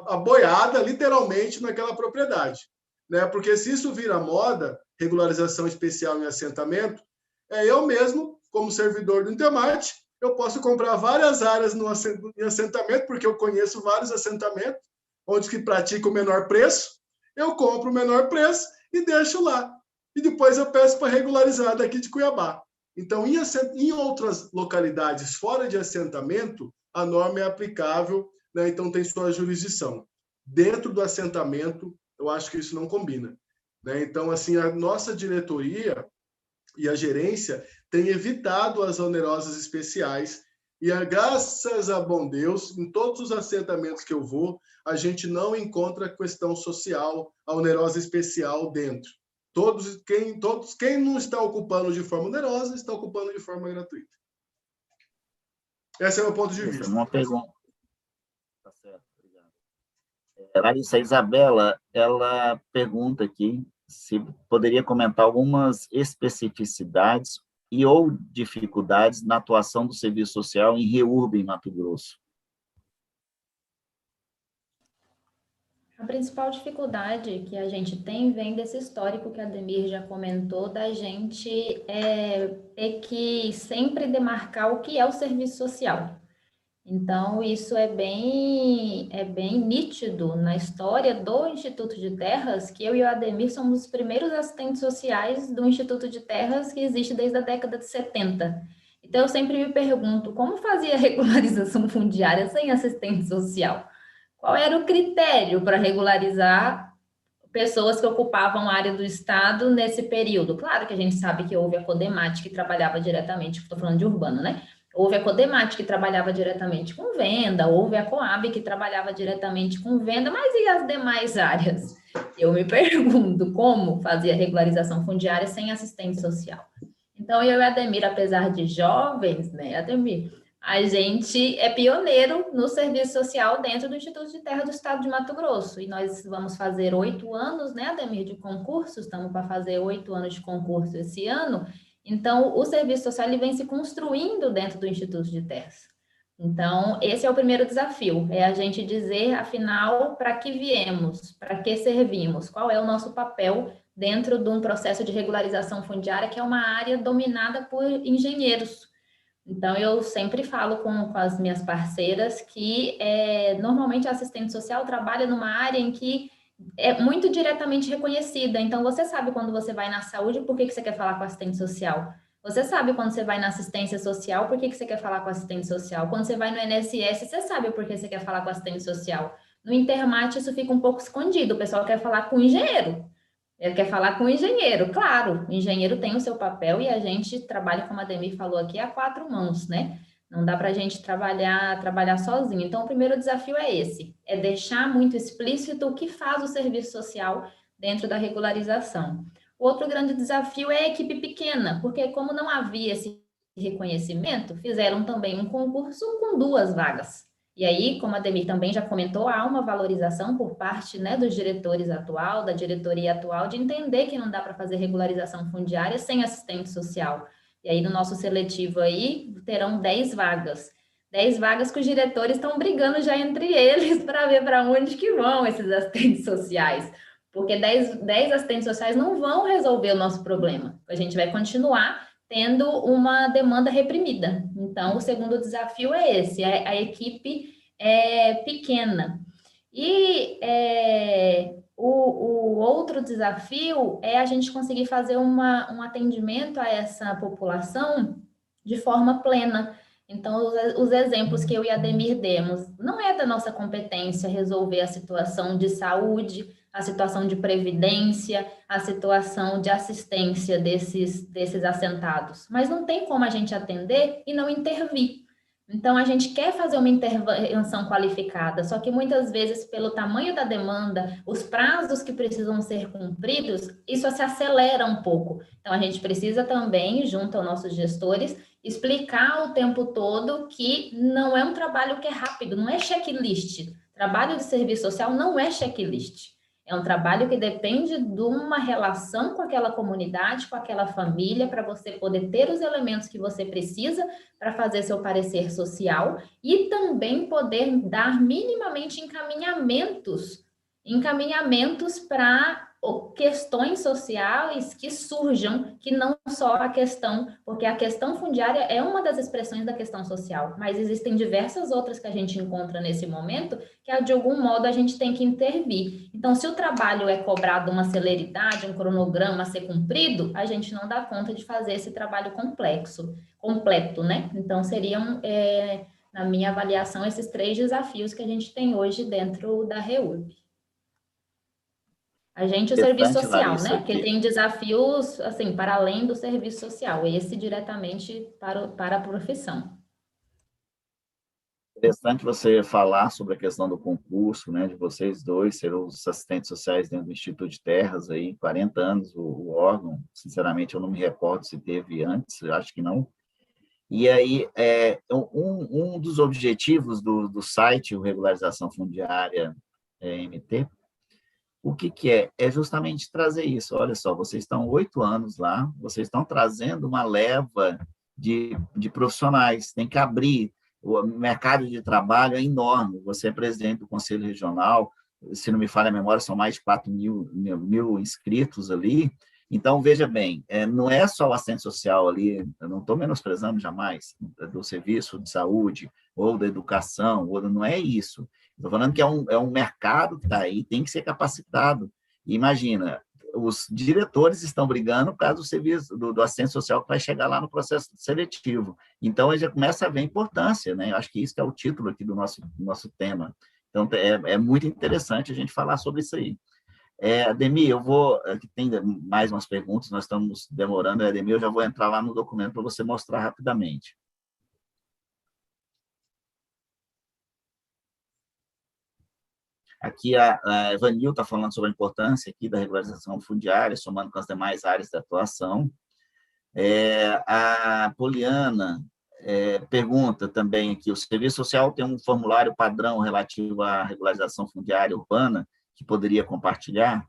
a boiada, literalmente, naquela propriedade. Né? Porque se isso vira moda, regularização especial em assentamento, eu mesmo, como servidor do Intermate, eu posso comprar várias áreas em assentamento, porque eu conheço vários assentamentos, onde que pratica o menor preço, eu compro o menor preço e deixo lá. E depois eu peço para regularizar daqui de Cuiabá. Então, em outras localidades fora de assentamento, a norma é aplicável, né? Então tem sua jurisdição. Dentro do assentamento, eu acho que isso não combina. Né? Então, assim, a nossa diretoria e a gerência têm evitado as onerosas especiais E graças a bom Deus, em todos os assentamentos que eu vou, a gente não encontra questão social, a onerosa especial dentro. Quem não está ocupando de forma onerosa, está ocupando de forma gratuita. Esse é o meu ponto de vista. Uma pergunta. Tá certo, obrigado. Larissa, a Isabela, ela pergunta aqui se poderia comentar algumas especificidades e ou dificuldades na atuação do serviço social em REURB, em Mato Grosso. A principal dificuldade que a gente tem vem desse histórico que a Ademir já comentou, da gente ter que sempre demarcar o que é o serviço social. Então, isso é bem nítido na história do Instituto de Terras, que eu e o Ademir somos os primeiros assistentes sociais do Instituto de Terras, que existe desde a década de 70. Então, eu sempre me pergunto, como fazia a regularização fundiária sem assistente social? Qual era o critério para regularizar pessoas que ocupavam a área do Estado nesse período? Claro que a gente sabe que houve a Codemate, que trabalhava diretamente, estou falando de urbano, né? Houve a Codemate, que trabalhava diretamente com venda, houve a Coab, que trabalhava diretamente com venda, mas e as demais áreas? Eu me pergunto como fazia a regularização fundiária sem assistente social. Então, eu e a Ademir, apesar de jovens, né, Ademir, a gente é pioneiro no serviço social dentro do Instituto de Terra do Estado de Mato Grosso. E nós vamos fazer 8 anos, né, Ademir, de concurso, estamos para fazer 8 anos de concurso esse ano. Então, o serviço social ele vem se construindo dentro do Instituto de Terras. Então, esse é o primeiro desafio, é a gente dizer, afinal, para que viemos, para que servimos, qual é o nosso papel dentro de um processo de regularização fundiária, que é uma área dominada por engenheiros. Então, eu sempre falo com as minhas parceiras que, normalmente, a assistente social trabalha numa área em que é muito diretamente reconhecida. Então, você sabe quando você vai na saúde, por que você quer falar com a assistente social? Você sabe quando você vai na assistência social, por que você quer falar com a assistente social? Quando você vai no INSS, você sabe por que você quer falar com a assistente social. No Intermate, isso fica um pouco escondido. O pessoal quer falar com o engenheiro. Ele quer falar com o engenheiro, claro. O engenheiro tem o seu papel e a gente trabalha, como a Ademir falou aqui, a 4 mãos, né? Não dá para a gente trabalhar sozinho. Então, o primeiro desafio é esse, é deixar muito explícito o que faz o serviço social dentro da regularização. O outro grande desafio é a equipe pequena, porque como não havia esse reconhecimento, fizeram também um concurso com 2 vagas. E aí, como a Ademir também já comentou, há uma valorização por parte, né, dos diretores atual, da diretoria atual, de entender que não dá para fazer regularização fundiária sem assistente social. E aí, no nosso seletivo aí, terão 10 vagas. 10 vagas que os diretores estão brigando já entre eles para ver para onde que vão esses assistentes sociais. Porque 10 assistentes sociais não vão resolver o nosso problema. A gente vai continuar tendo uma demanda reprimida. Então, o segundo desafio é esse, a equipe pequena. E o outro desafio é a gente conseguir fazer um atendimento a essa população de forma plena. Então, os exemplos que eu e a Ademir demos, não é da nossa competência resolver a situação de saúde, a situação de previdência, a situação de assistência desses assentados. Mas não tem como a gente atender e não intervir. Então, a gente quer fazer uma intervenção qualificada, só que muitas vezes, pelo tamanho da demanda, os prazos que precisam ser cumpridos, isso se acelera um pouco. Então, a gente precisa também, junto aos nossos gestores, explicar o tempo todo que não é um trabalho que é rápido, não é checklist. Trabalho de serviço social não é checklist. É um trabalho que depende de uma relação com aquela comunidade, com aquela família, para você poder ter os elementos que você precisa para fazer seu parecer social e também poder dar minimamente encaminhamentos para questões sociais que surjam, que não só a questão, porque a questão fundiária é uma das expressões da questão social, mas existem diversas outras que a gente encontra nesse momento, que de algum modo a gente tem que intervir. Então, se o trabalho é cobrado uma celeridade, um cronograma a ser cumprido, a gente não dá conta de fazer esse trabalho completo, né? Então, seriam, na minha avaliação, esses 3 desafios que a gente tem hoje dentro da REURB. A gente, o serviço social, Larissa, né? Porque tem desafios, assim, para além do serviço social, esse diretamente para a profissão. Interessante você falar sobre a questão do concurso, né, de vocês dois serem os assistentes sociais dentro do Instituto de Terras, aí, 40 anos o órgão, sinceramente eu não me recordo se teve antes, eu acho que não. E aí, um dos objetivos do site, o Regularização Fundiária MT, o que é? É justamente trazer isso. Olha só, vocês estão 8 anos lá, vocês estão trazendo uma leva de profissionais, tem que abrir. O mercado de trabalho é enorme. Você é presidente do Conselho Regional, se não me falha a memória, são mais de 4 mil inscritos ali. Então, veja bem, não é só o assistente social ali, eu não estou menosprezando jamais, do serviço de saúde ou da educação, ou não é isso. Estou falando que é um mercado que está aí, tem que ser capacitado. E imagina, os diretores estão brigando por causa do serviço do assistente social que vai chegar lá no processo seletivo. Então, ele já começa a ver a importância, né? Eu acho que isso é o título aqui do nosso tema. Então, é muito interessante a gente falar sobre isso aí. Ademir, eu vou... Aqui tem mais umas perguntas, nós estamos demorando. Ademir, eu já vou entrar lá no documento para você mostrar rapidamente. Aqui a Evanil está falando sobre a importância aqui da regularização fundiária, somando com as demais áreas de atuação. A Poliana pergunta também aqui, o Serviço Social tem um formulário padrão relativo à regularização fundiária urbana que poderia compartilhar?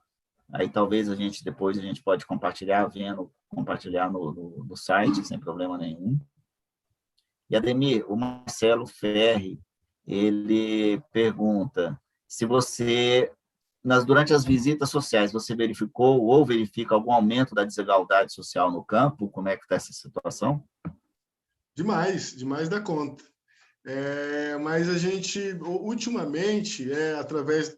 Aí talvez depois a gente pode compartilhar no site, sem problema nenhum. E, Ademir, o Marcelo Ferri, ele pergunta se você, durante as visitas sociais, você verificou ou verifica algum aumento da desigualdade social no campo? Como é que está essa situação? Demais da conta. Mas a gente, ultimamente, através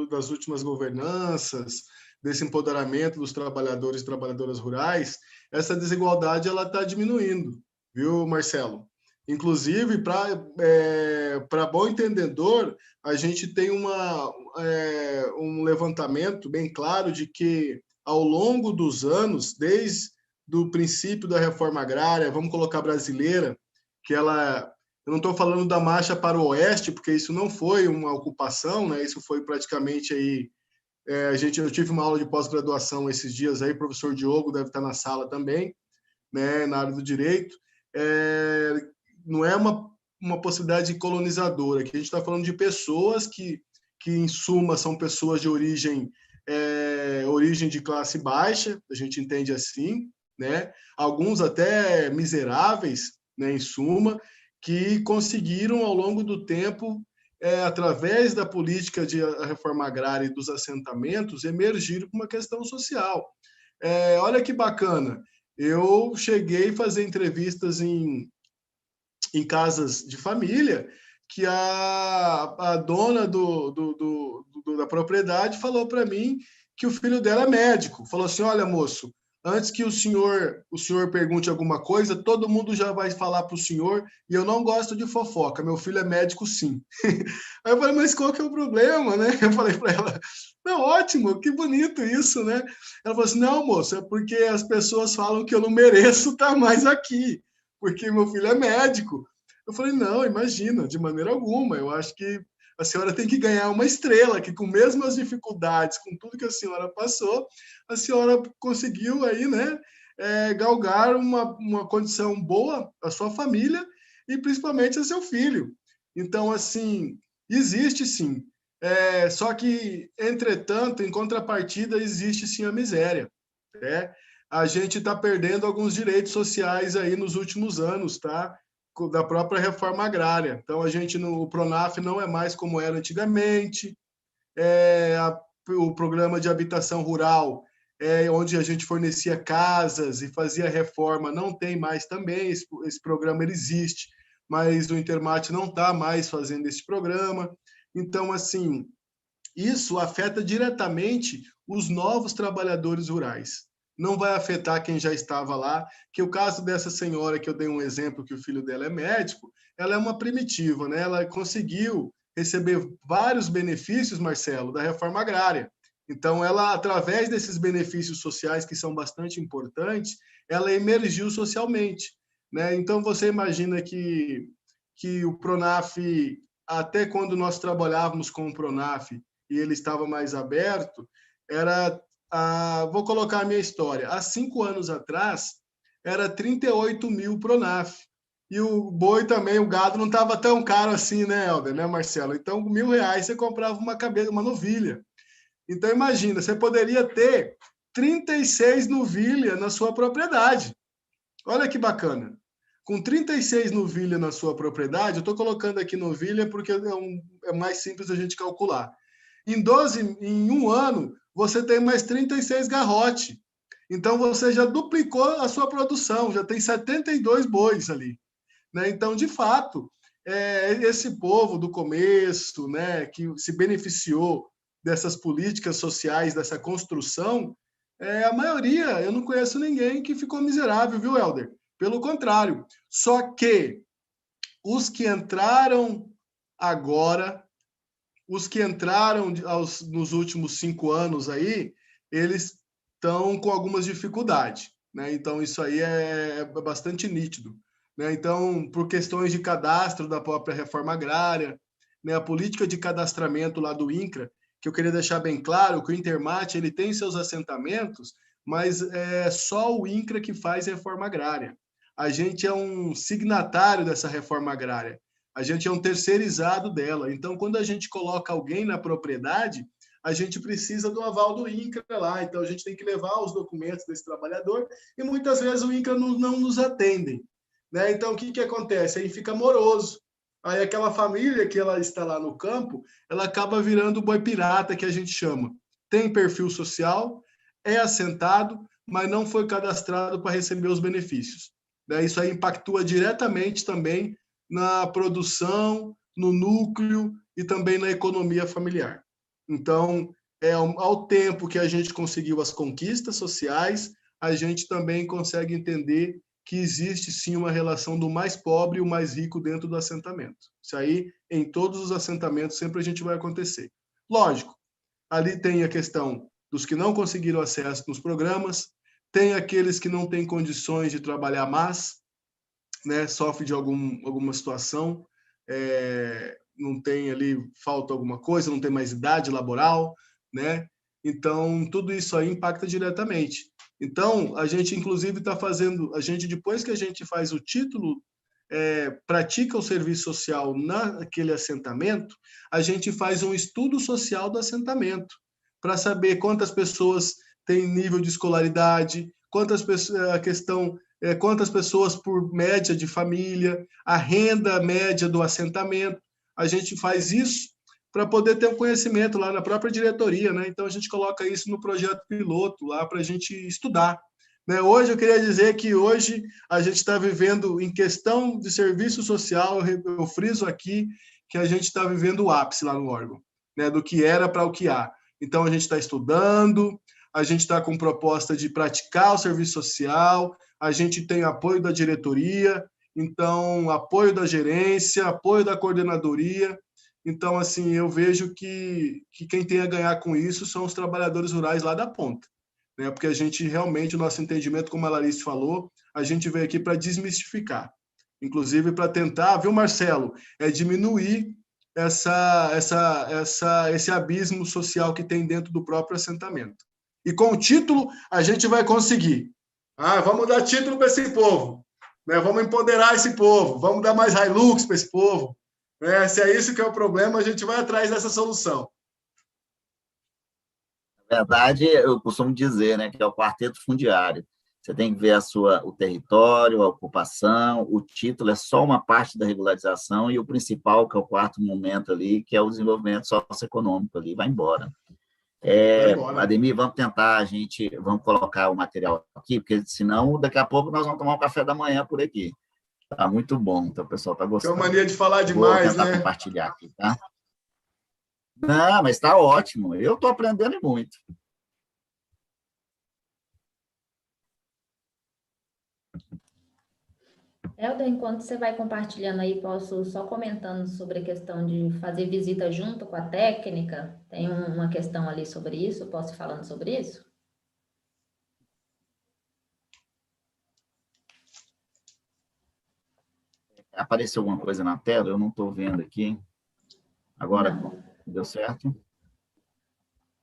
das últimas governanças, desse empoderamento dos trabalhadores e trabalhadoras rurais, essa desigualdade ela está diminuindo, viu, Marcelo? Inclusive, para bom entendedor, a gente tem um levantamento bem claro de que, ao longo dos anos, desde o princípio da reforma agrária, vamos colocar brasileira, que ela... Eu não estou falando da marcha para o oeste, porque isso não foi uma ocupação, né? Isso foi praticamente aí... eu tive uma aula de pós-graduação esses dias aí, o professor Diogo deve estar na sala também, né, na área do direito. Não é uma possibilidade colonizadora, que a gente está falando de pessoas que, em suma, são pessoas de origem de classe baixa, a gente entende assim, né? Alguns até miseráveis, né, em suma, que conseguiram, ao longo do tempo, através da política de reforma agrária e dos assentamentos, emergir com uma questão social. Olha que bacana, eu cheguei a fazer entrevistas em casas de família, que a dona da propriedade falou para mim que o filho dela é médico. Falou assim, olha, moço, antes que o senhor pergunte alguma coisa, todo mundo já vai falar para o senhor, e eu não gosto de fofoca, meu filho é médico sim. Aí eu falei, mas qual que é o problema, né? Eu falei para ela, não, ótimo, que bonito isso, né? Ela falou assim, não, moço, é porque as pessoas falam que eu não mereço estar mais aqui, porque meu filho é médico. Eu falei, não, imagina, de maneira alguma, eu acho que a senhora tem que ganhar uma estrela, que com mesmo as dificuldades, com tudo que a senhora passou, a senhora conseguiu aí, né, galgar uma condição boa à sua família e principalmente a seu filho. Então, assim, existe sim. Só que, entretanto, em contrapartida, existe sim a miséria, né? A gente está perdendo alguns direitos sociais aí nos últimos anos, tá? Da própria reforma agrária. Então, o Pronaf não é mais como era antigamente, o programa de habitação rural, onde a gente fornecia casas e fazia reforma, não tem mais também, esse programa ele existe, mas o Intermate não está mais fazendo esse programa. Então, assim, isso afeta diretamente os novos trabalhadores rurais. Não vai afetar quem já estava lá, que o caso dessa senhora, que eu dei um exemplo, que o filho dela é médico, ela é uma primitiva, né? Ela conseguiu receber vários benefícios, Marcelo, da reforma agrária. Então, ela, através desses benefícios sociais, que são bastante importantes, ela emergiu socialmente, né? Então, você imagina que que o Pronaf, até quando nós trabalhávamos com o Pronaf e ele estava mais aberto, vou colocar a minha história. Há 5 anos atrás, era 38 mil Pronaf. E o boi também, o gado não estava tão caro assim, né, Helder, né, Marcelo? Então, R$ 1.000 você comprava uma novilha. Então, imagina, você poderia ter 36 novilhas na sua propriedade. Olha que bacana. Com 36 novilhas na sua propriedade, eu estou colocando aqui novilha porque é mais simples a gente calcular. Em um ano, você tem mais 36 garrote. Então, você já duplicou a sua produção, já tem 72 bois ali. Né? Então, de fato, esse povo do começo, né, que se beneficiou dessas políticas sociais, dessa construção, a maioria, eu não conheço ninguém que ficou miserável, viu, Helder? Pelo contrário. Só que os que entraram agora, os que entraram nos últimos 5 anos aí, eles estão com algumas dificuldades. Né? Então, isso aí é bastante nítido. Né? Então, por questões de cadastro da própria reforma agrária, né? A política de cadastramento lá do INCRA, que eu queria deixar bem claro que o Intermate ele tem seus assentamentos, mas é só o INCRA que faz reforma agrária. A gente é um signatário dessa reforma agrária. A gente é um terceirizado dela. Então, quando a gente coloca alguém na propriedade, a gente precisa do aval do INCRA lá. Então, a gente tem que levar os documentos desse trabalhador e muitas vezes o INCRA não nos atende. Né? Então, o que acontece? Aí fica moroso. Aí aquela família que ela está lá no campo, ela acaba virando boi pirata, que a gente chama. Tem perfil social, é assentado, mas não foi cadastrado para receber os benefícios. Né? Isso aí impactua diretamente também na produção, no núcleo e também na economia familiar. Então, ao tempo que a gente conseguiu as conquistas sociais, a gente também consegue entender que existe sim uma relação do mais pobre e o mais rico dentro do assentamento. Isso aí, em todos os assentamentos, sempre a gente vai acontecer. Lógico, ali tem a questão dos que não conseguiram acesso nos programas, tem aqueles que não têm condições de trabalhar mais, né, sofre de alguma situação, não tem ali, falta alguma coisa, não tem mais idade laboral, né? Então, tudo isso aí impacta diretamente. Então, a gente, inclusive, está fazendo, depois que a gente faz o título, pratica o serviço social naquele assentamento, a gente faz um estudo social do assentamento, para saber quantas pessoas têm nível de escolaridade, quantas pessoas por média de família, a renda média do assentamento. A gente faz isso para poder ter um conhecimento lá na própria diretoria, né? Então a gente coloca isso no projeto piloto lá para a gente estudar. Né? Hoje eu queria dizer que hoje a gente está vivendo, em questão de serviço social, eu friso aqui que a gente está vivendo o ápice lá no órgão, né? Do que era para o que há. Então a gente está estudando, a gente está com proposta de praticar o serviço social, a gente tem apoio da diretoria, então apoio da gerência, apoio da coordenadoria. Então, assim, eu vejo que quem tem a ganhar com isso são os trabalhadores rurais lá da ponta, né? Porque a gente realmente, o nosso entendimento, como a Larissa falou, a gente veio aqui para desmistificar, inclusive para tentar, viu, Marcelo, diminuir esse abismo social que tem dentro do próprio assentamento. E com o título, a gente vai conseguir. Vamos dar título para esse povo, né? Vamos empoderar esse povo, vamos dar mais Hilux para esse povo. Se é isso que é o problema, a gente vai atrás dessa solução. Na verdade, eu costumo dizer, né, que é o quarteto fundiário. Você tem que ver o território, a ocupação, o título é só uma parte da regularização e o principal, que é o quarto momento ali, que é o desenvolvimento socioeconômico ali, vai embora. Ademir, vamos tentar, vamos colocar o material aqui, porque senão daqui a pouco nós vamos tomar um café da manhã por aqui. Tá muito bom, então o pessoal está gostando. Tem uma mania de falar demais, vou tentar né? compartilhar aqui, tá? Não, mas está ótimo. Eu estou aprendendo muito. Helder, enquanto você vai compartilhando aí, posso só comentando sobre a questão de fazer visita junto com a técnica? Tem uma questão ali sobre isso, posso ir falando sobre isso? Apareceu alguma coisa na tela? Eu não estou vendo aqui. Agora, Não. deu certo?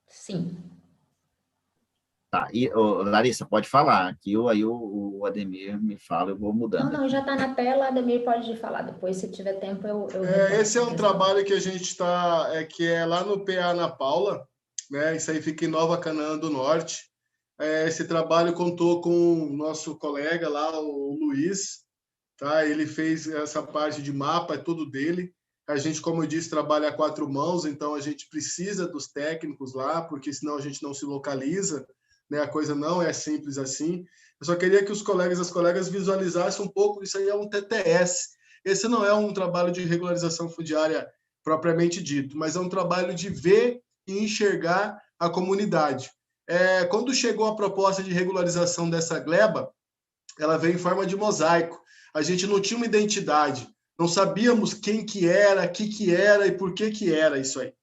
Sim. Tá. E, Larissa, pode falar. Aqui aí o Ademir me fala, eu vou mudando Não, aqui. já está na tela, Ademir pode falar depois, se tiver tempo eu retomo Esse é essa um questão. trabalho que a gente está, que é lá no PA Ana Paula, né? Isso aí fica em Nova Canaã do Norte. Esse trabalho contou com o nosso colega lá, o Luiz, tá? Ele fez essa parte de mapa, é tudo dele. A gente, como eu disse, trabalha a 4 mãos, então a gente precisa dos técnicos lá, porque senão a gente não se localiza, né? A coisa não é simples assim. Eu só queria que os colegas e as colegas visualizassem um pouco, isso aí é um TTS. Esse não é um trabalho de regularização fundiária propriamente dito, mas é um trabalho de ver e enxergar a comunidade. Quando chegou a proposta de regularização dessa gleba, ela veio em forma de mosaico. A gente não tinha uma identidade, não sabíamos quem que era, o que era e por que era isso aí.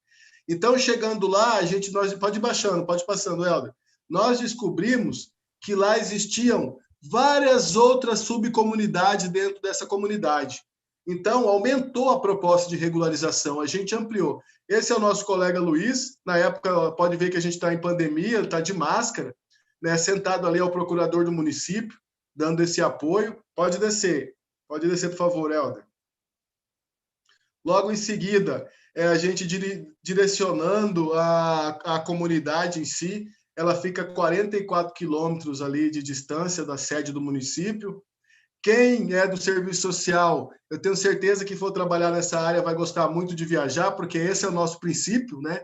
Então, chegando lá, nós pode ir baixando, pode ir passando, Helder. Nós descobrimos que lá existiam várias outras subcomunidades dentro dessa comunidade. Então, aumentou a proposta de regularização, a gente ampliou. Esse é o nosso colega Luiz, na época, pode ver que a gente está em pandemia, ele está de máscara, né, sentado ali ao procurador do município, dando esse apoio. Pode descer, por favor, Helder. Logo em seguida, a gente direcionando a comunidade em si, ela fica a 44 quilômetros ali de distância da sede do município. Quem é do serviço social, eu tenho certeza que for trabalhar nessa área vai gostar muito de viajar, porque esse é o nosso princípio, né?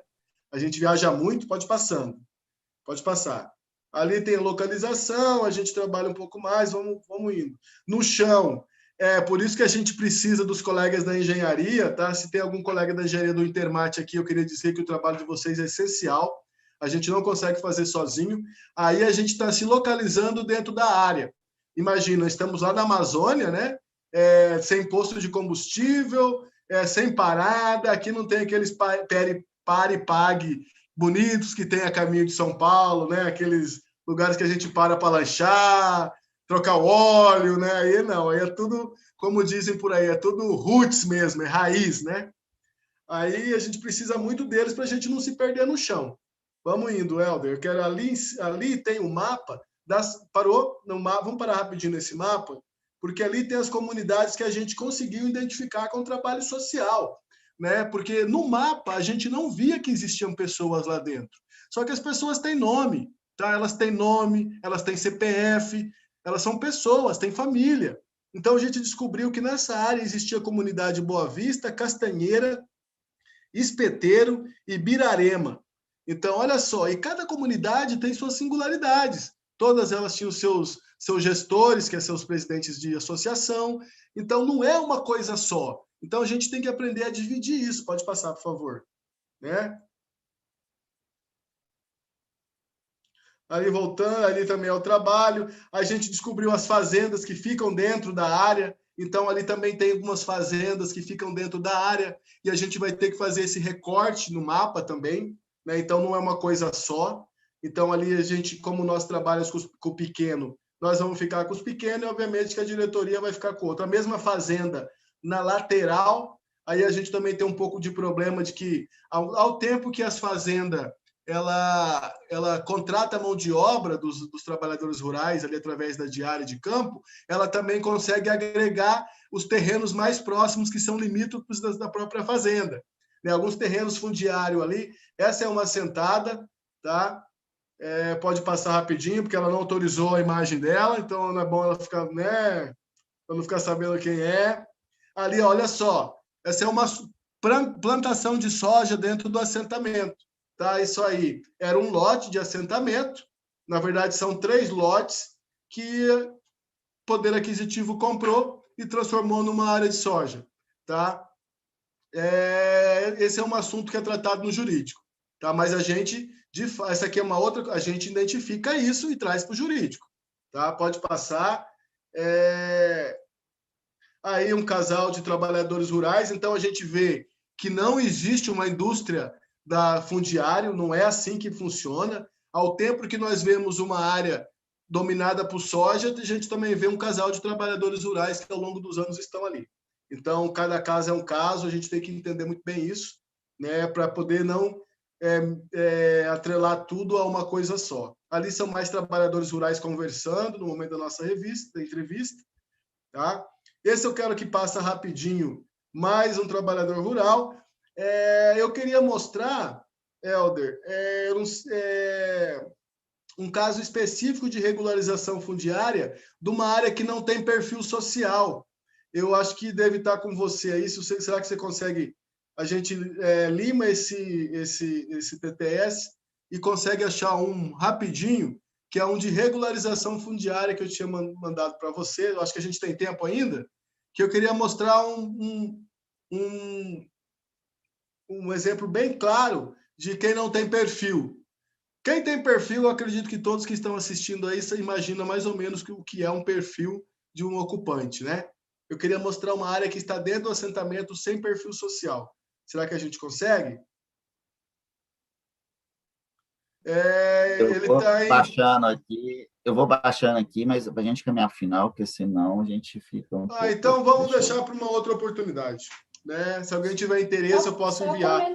A gente viaja muito, pode passando. Pode passar. Ali tem localização, a gente trabalha um pouco mais, vamos indo. No chão, por isso que a gente precisa dos colegas da engenharia, tá? Se tem algum colega da engenharia do Intermate aqui, eu queria dizer que o trabalho de vocês é essencial. A gente não consegue fazer sozinho. Aí a gente está se localizando dentro da área. Imagina, estamos lá na Amazônia, né? Sem posto de combustível, sem parada, aqui não tem aqueles pare e pague bonitos que tem a caminho de São Paulo, né? Aqueles lugares que a gente para lanchar, trocar o óleo, né? Aí não, aí é tudo, como dizem por aí, é tudo roots mesmo, é raiz, né? Aí a gente precisa muito deles para a gente não se perder no chão. Vamos indo, Helder. Eu quero ali tem o mapa parou no mapa. Vamos parar rapidinho nesse mapa, porque ali tem as comunidades que a gente conseguiu identificar com o trabalho social, né? Porque no mapa a gente não via que existiam pessoas lá dentro. Só que as pessoas têm nome, tá? Elas têm nome, elas têm CPF, elas são pessoas, têm família. Então a gente descobriu que nessa área existia a comunidade Boa Vista, Castanheira, Espeteiro e Birarema. Então, olha só, e cada comunidade tem suas singularidades. Todas elas tinham seus gestores, que são os presidentes de associação. Então, não é uma coisa só. Então, a gente tem que aprender a dividir isso. Pode passar, por favor. Né? Ali voltando, ali também é o trabalho. A gente descobriu as fazendas que ficam dentro da área. Então, ali também tem algumas fazendas que ficam dentro da área. E a gente vai ter que fazer esse recorte no mapa também. Né? Então, não é uma coisa só. Então, ali a gente, como nós trabalhamos com o pequeno, nós vamos ficar com os pequenos e, obviamente, que a diretoria vai ficar com outra. A mesma fazenda na lateral, aí a gente também tem um pouco de problema de que, ao tempo que as fazendas, ela contrata a mão de obra dos trabalhadores rurais ali através da diária de campo, ela também consegue agregar os terrenos mais próximos, que são limítrofes da própria fazenda. Né? Alguns terrenos fundiários ali. Essa é uma assentada, tá? Pode passar rapidinho, porque ela não autorizou a imagem dela, então não é bom ela ficar, né? Para não ficar sabendo quem é. Ali, olha só, essa é uma plantação de soja dentro do assentamento. Tá? Isso aí era um lote de assentamento, na verdade são 3 lotes que o Poder Aquisitivo comprou e transformou numa área de soja. Tá? Esse é um assunto que é tratado no jurídico. Tá? Mas essa aqui é uma outra, a gente identifica isso e traz para o jurídico. Tá? Pode passar. Aí um casal de trabalhadores rurais, então a gente vê que não existe uma indústria da fundiário, não é assim que funciona. Ao tempo que nós vemos uma área dominada por soja, a gente também vê um casal de trabalhadores rurais que ao longo dos anos estão ali. Então, cada caso é um caso, a gente tem que entender muito bem isso, né, para poder não atrelar tudo a uma coisa só. Ali são mais trabalhadores rurais conversando no momento da nossa da entrevista, tá? Esse eu quero que passe rapidinho, mais um trabalhador rural. Eu queria mostrar, Helder, um caso específico de regularização fundiária de uma área que não tem perfil social. Eu acho que deve estar com você aí. Será que você consegue? A gente lima esse TTS e consegue achar um rapidinho, que é um de regularização fundiária que eu tinha mandado para você. Eu acho que a gente tem tempo ainda, que eu queria mostrar um exemplo bem claro de quem não tem perfil. Quem tem perfil, eu acredito que todos que estão assistindo aí imaginam mais ou menos o que é um perfil de um ocupante, né? Eu queria mostrar uma área que está dentro do assentamento sem perfil social. Será que a gente consegue? Eu vou baixando aqui, mas para a gente caminhar para o final, porque senão a gente fica um pouco... Então vamos deixar para uma outra oportunidade, né? Se alguém tiver interesse, eu posso enviar.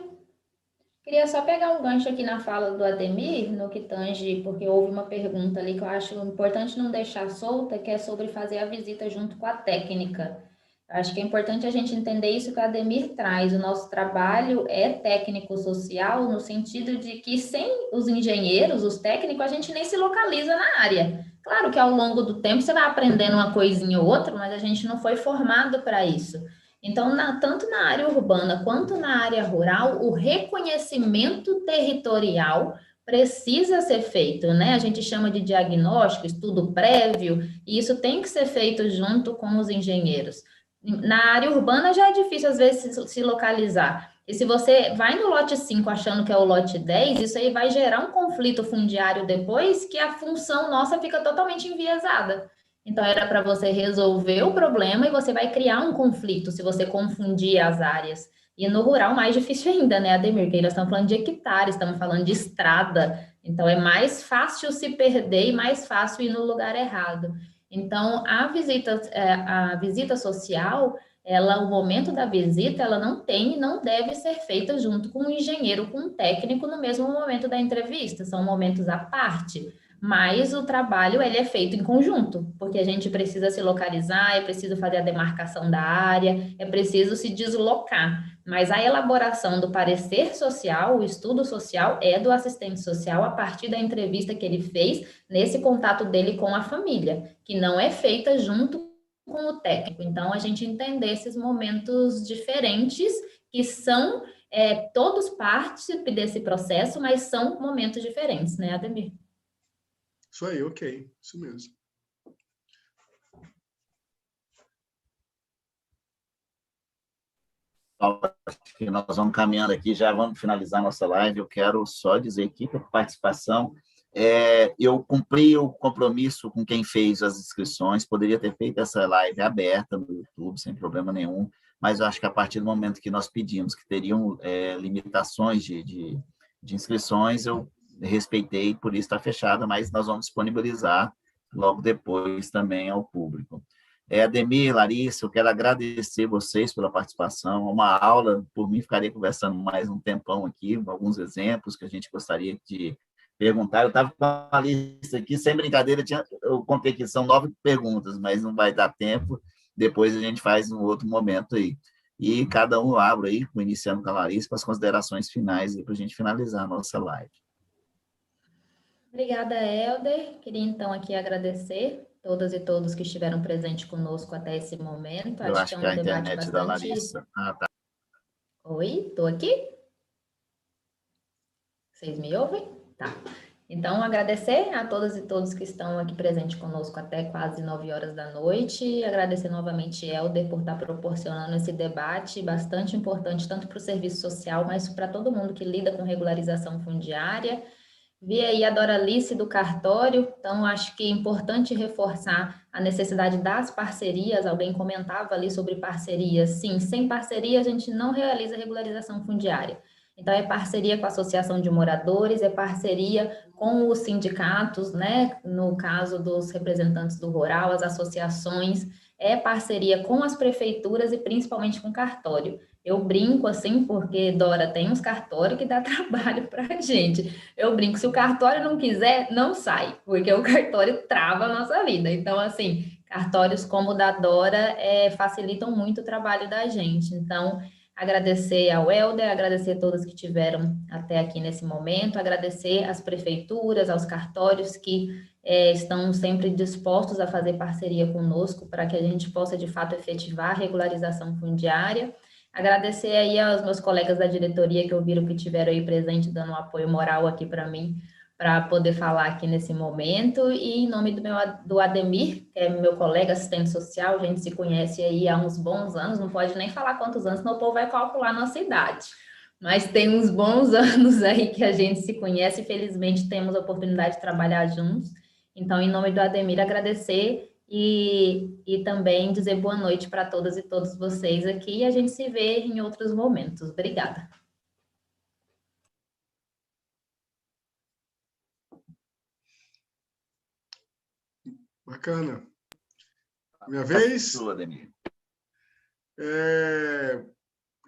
Queria só pegar um gancho aqui na fala do Ademir, no que tange, porque houve uma pergunta ali que eu acho importante não deixar solta, que é sobre fazer a visita junto com a técnica. Acho que é importante a gente entender isso que o Ademir traz. O nosso trabalho é técnico-social, no sentido de que sem os engenheiros, os técnicos, a gente nem se localiza na área. Claro que ao longo do tempo você vai aprendendo uma coisinha ou outra, mas a gente não foi formado para isso. Então, tanto na área urbana quanto na área rural, o reconhecimento territorial precisa ser feito, né? A gente chama de diagnóstico, estudo prévio, e isso tem que ser feito junto com os engenheiros. Na área urbana já é difícil, às vezes, se localizar. E se você vai no lote 5 achando que é o lote 10, isso aí vai gerar um conflito fundiário depois, que a função nossa fica totalmente enviesada. Então, era para você resolver o problema e você vai criar um conflito se você confundir as áreas. E no rural, mais difícil ainda, né, Ademir? Porque nós estamos falando de hectares, estamos falando de estrada. Então, é mais fácil se perder e mais fácil ir no lugar errado. Então, a visita social, o momento da visita, ela não tem e não deve ser feita junto com um engenheiro, com um técnico, no mesmo momento da entrevista. São momentos à parte. Mas o trabalho, ele é feito em conjunto, porque a gente precisa se localizar, é preciso fazer a demarcação da área, é preciso se deslocar. Mas a elaboração do parecer social, o estudo social, é do assistente social a partir da entrevista que ele fez nesse contato dele com a família, que não é feita junto com o técnico. Então, a gente entender esses momentos diferentes que são, todos participam desse processo, mas são momentos diferentes, né, Ademir? Isso aí, ok. Isso mesmo. Acho que nós vamos caminhando aqui, já vamos finalizar nossa live. Eu quero só dizer aqui que a participação, eu cumpri o compromisso com quem fez as inscrições, poderia ter feito essa live aberta no YouTube, sem problema nenhum, mas eu acho que a partir do momento que nós pedimos que teriam limitações de inscrições, eu respeitei, por isso está fechada, mas nós vamos disponibilizar logo depois também ao público. Ademir, Larissa, eu quero agradecer vocês pela participação, uma aula, por mim ficaria conversando mais um tempão aqui, alguns exemplos que a gente gostaria de perguntar. Eu estava com uma lista aqui, sem brincadeira, eu contei que são 9 perguntas, mas não vai dar tempo, depois a gente faz um outro momento aí. E cada um abre aí, iniciando com a Larissa, para as considerações finais, para a gente finalizar a nossa live. Obrigada, Helder. Queria, então, aqui agradecer todas e todos que estiveram presentes conosco até esse momento. Eu acho que a internet da Larissa... tá. Oi, estou aqui? Vocês me ouvem? Tá. Então, agradecer a todas e todos que estão aqui presentes conosco até quase 9 horas da noite. Agradecer novamente, Helder, por estar proporcionando esse debate bastante importante, tanto para o serviço social, mas para todo mundo que lida com regularização fundiária. Vi aí a Doralice do cartório, então acho que é importante reforçar a necessidade das parcerias. Alguém comentava ali sobre parcerias. Sim, sem parceria a gente não realiza regularização fundiária. Então, é parceria com a associação de moradores, é parceria com os sindicatos, né? No caso dos representantes do rural, as associações. é parceria com as prefeituras e principalmente com o cartório. Eu brinco assim, porque, Dora, tem uns cartórios que dá trabalho para a gente. Eu brinco, se o cartório não quiser, não sai, porque o cartório trava a nossa vida. Então, assim, cartórios como o da Dora facilitam muito o trabalho da gente. Então, agradecer ao Helder, agradecer a todos que tiveram até aqui nesse momento, agradecer às prefeituras, aos cartórios que estão sempre dispostos a fazer parceria conosco para que a gente possa, de fato, efetivar a regularização fundiária. Agradecer aí aos meus colegas da diretoria que ouviram que tiveram aí presente, dando um apoio moral aqui para mim, para poder falar aqui nesse momento, e em nome do Ademir, que é meu colega assistente social, a gente se conhece aí há uns bons anos, não pode nem falar quantos anos, senão o povo vai calcular a nossa idade, mas tem uns bons anos aí que a gente se conhece, e felizmente temos a oportunidade de trabalhar juntos. Então, em nome do Ademir, agradecer e também dizer boa noite para todas e todos vocês aqui, e a gente se vê em outros momentos. Obrigada. Bacana. Minha vez? Ademir.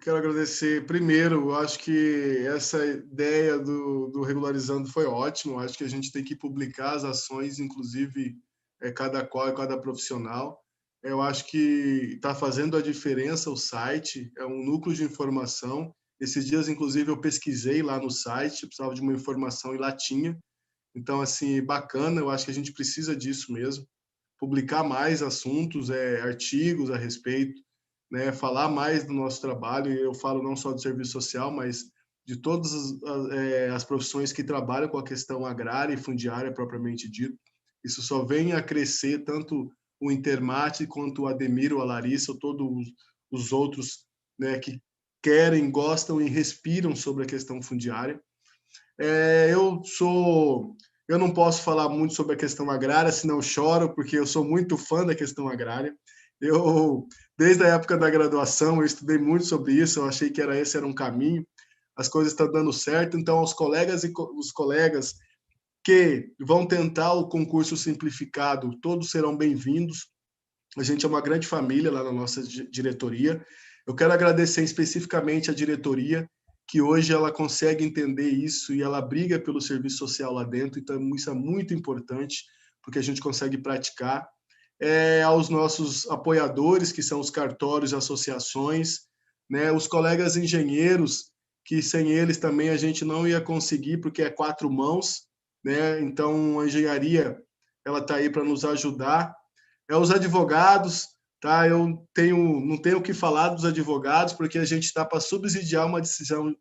Quero agradecer primeiro, acho que essa ideia do Regularizando foi ótima, acho que a gente tem que publicar as ações, inclusive cada qual e cada profissional. Eu acho que está fazendo a diferença o site, é um núcleo de informação. Esses dias, inclusive, eu pesquisei lá no site, precisava de uma informação e lá tinha. Então, assim, bacana, eu acho que a gente precisa disso mesmo. Publicar mais assuntos, artigos a respeito, né, falar mais do nosso trabalho, e eu falo não só do serviço social, mas de todas as profissões que trabalham com a questão agrária e fundiária propriamente dito. Isso só vem a crescer, tanto o Intermate quanto o Ademir, a Larissa, todos os outros, né, que querem, gostam e respiram sobre a questão fundiária. Eu não posso falar muito sobre a questão agrária, senão choro, porque eu sou muito fã da questão agrária. Desde a época da graduação, eu estudei muito sobre isso, eu achei que esse era um caminho, as coisas estão dando certo, então aos colegas e os colegas que vão tentar o concurso simplificado, todos serão bem-vindos. A gente é uma grande família lá na nossa diretoria. Eu quero agradecer especificamente a diretoria, que hoje ela consegue entender isso e ela briga pelo serviço social lá dentro, então isso é muito importante, porque a gente consegue praticar. Aos nossos apoiadores, que são os cartórios e associações, né? Os colegas engenheiros, que sem eles também a gente não ia conseguir, porque é 4 mãos, né? Então, a engenharia ela está aí para nos ajudar. Os advogados, tá? Eu não tenho o que falar dos advogados, porque a gente está para subsidiar uma decisão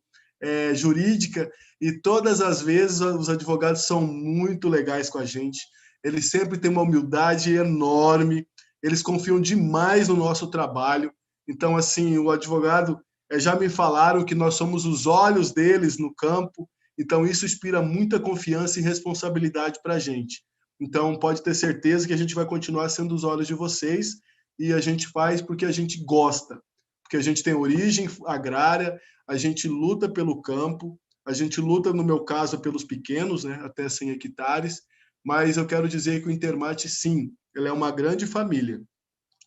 jurídica, e todas as vezes os advogados são muito legais com a gente. Eles sempre têm uma humildade enorme, eles confiam demais no nosso trabalho. Então, assim, o advogado, já me falaram que nós somos os olhos deles no campo, então isso inspira muita confiança e responsabilidade para a gente. Então, pode ter certeza que a gente vai continuar sendo os olhos de vocês, e a gente faz porque a gente gosta, porque a gente tem origem agrária, a gente luta pelo campo, a gente luta, no meu caso, pelos pequenos, né, até 100 hectares, mas eu quero dizer que o Intermate, sim, ele é uma grande família.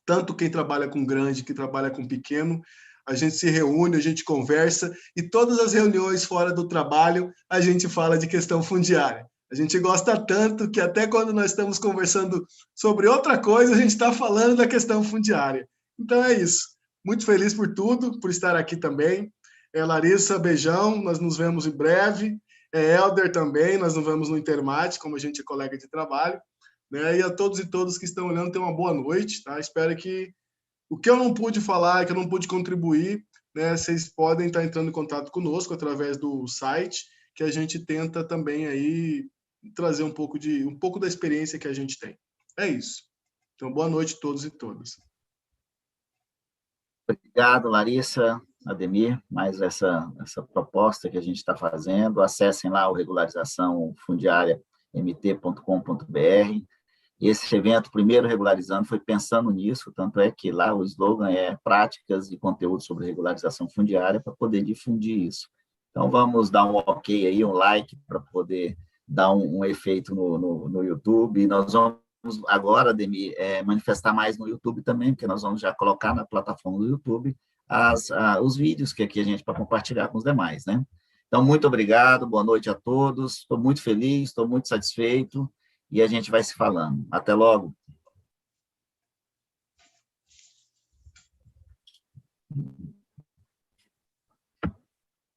Tanto quem trabalha com grande, que trabalha com pequeno, a gente se reúne, a gente conversa, e todas as reuniões fora do trabalho, a gente fala de questão fundiária. A gente gosta tanto que até quando nós estamos conversando sobre outra coisa, a gente está falando da questão fundiária. Então é isso. Muito feliz por tudo, por estar aqui também. Larissa, beijão, nós nos vemos em breve. Helder também, nós nos vemos no Intermate, como a gente é colega de trabalho. Né? E a todos e todas que estão olhando, tenham uma boa noite. Tá? Espero que o que eu não pude falar, que eu não pude contribuir, né, vocês podem estar entrando em contato conosco através do site, que a gente tenta também aí trazer um pouco da experiência que a gente tem. É isso. Então, boa noite a todos e todas. Obrigado, Larissa, Ademir, mais essa proposta que a gente está fazendo. Acessem lá o regularizaçãofundiaria.mt.com.br. Esse evento, primeiro regularizando, foi pensando nisso, tanto é que lá o slogan é práticas e conteúdo sobre regularização fundiária, para poder difundir isso. Então, vamos dar um ok aí, um like, para poder dar um efeito no YouTube, e nós vamos agora, Ademir, manifestar mais no YouTube também, porque nós vamos já colocar na plataforma do YouTube os vídeos que aqui a gente para compartilhar com os demais, né? Então, muito obrigado, boa noite a todos, estou muito feliz, estou muito satisfeito, e a gente vai se falando. Até logo.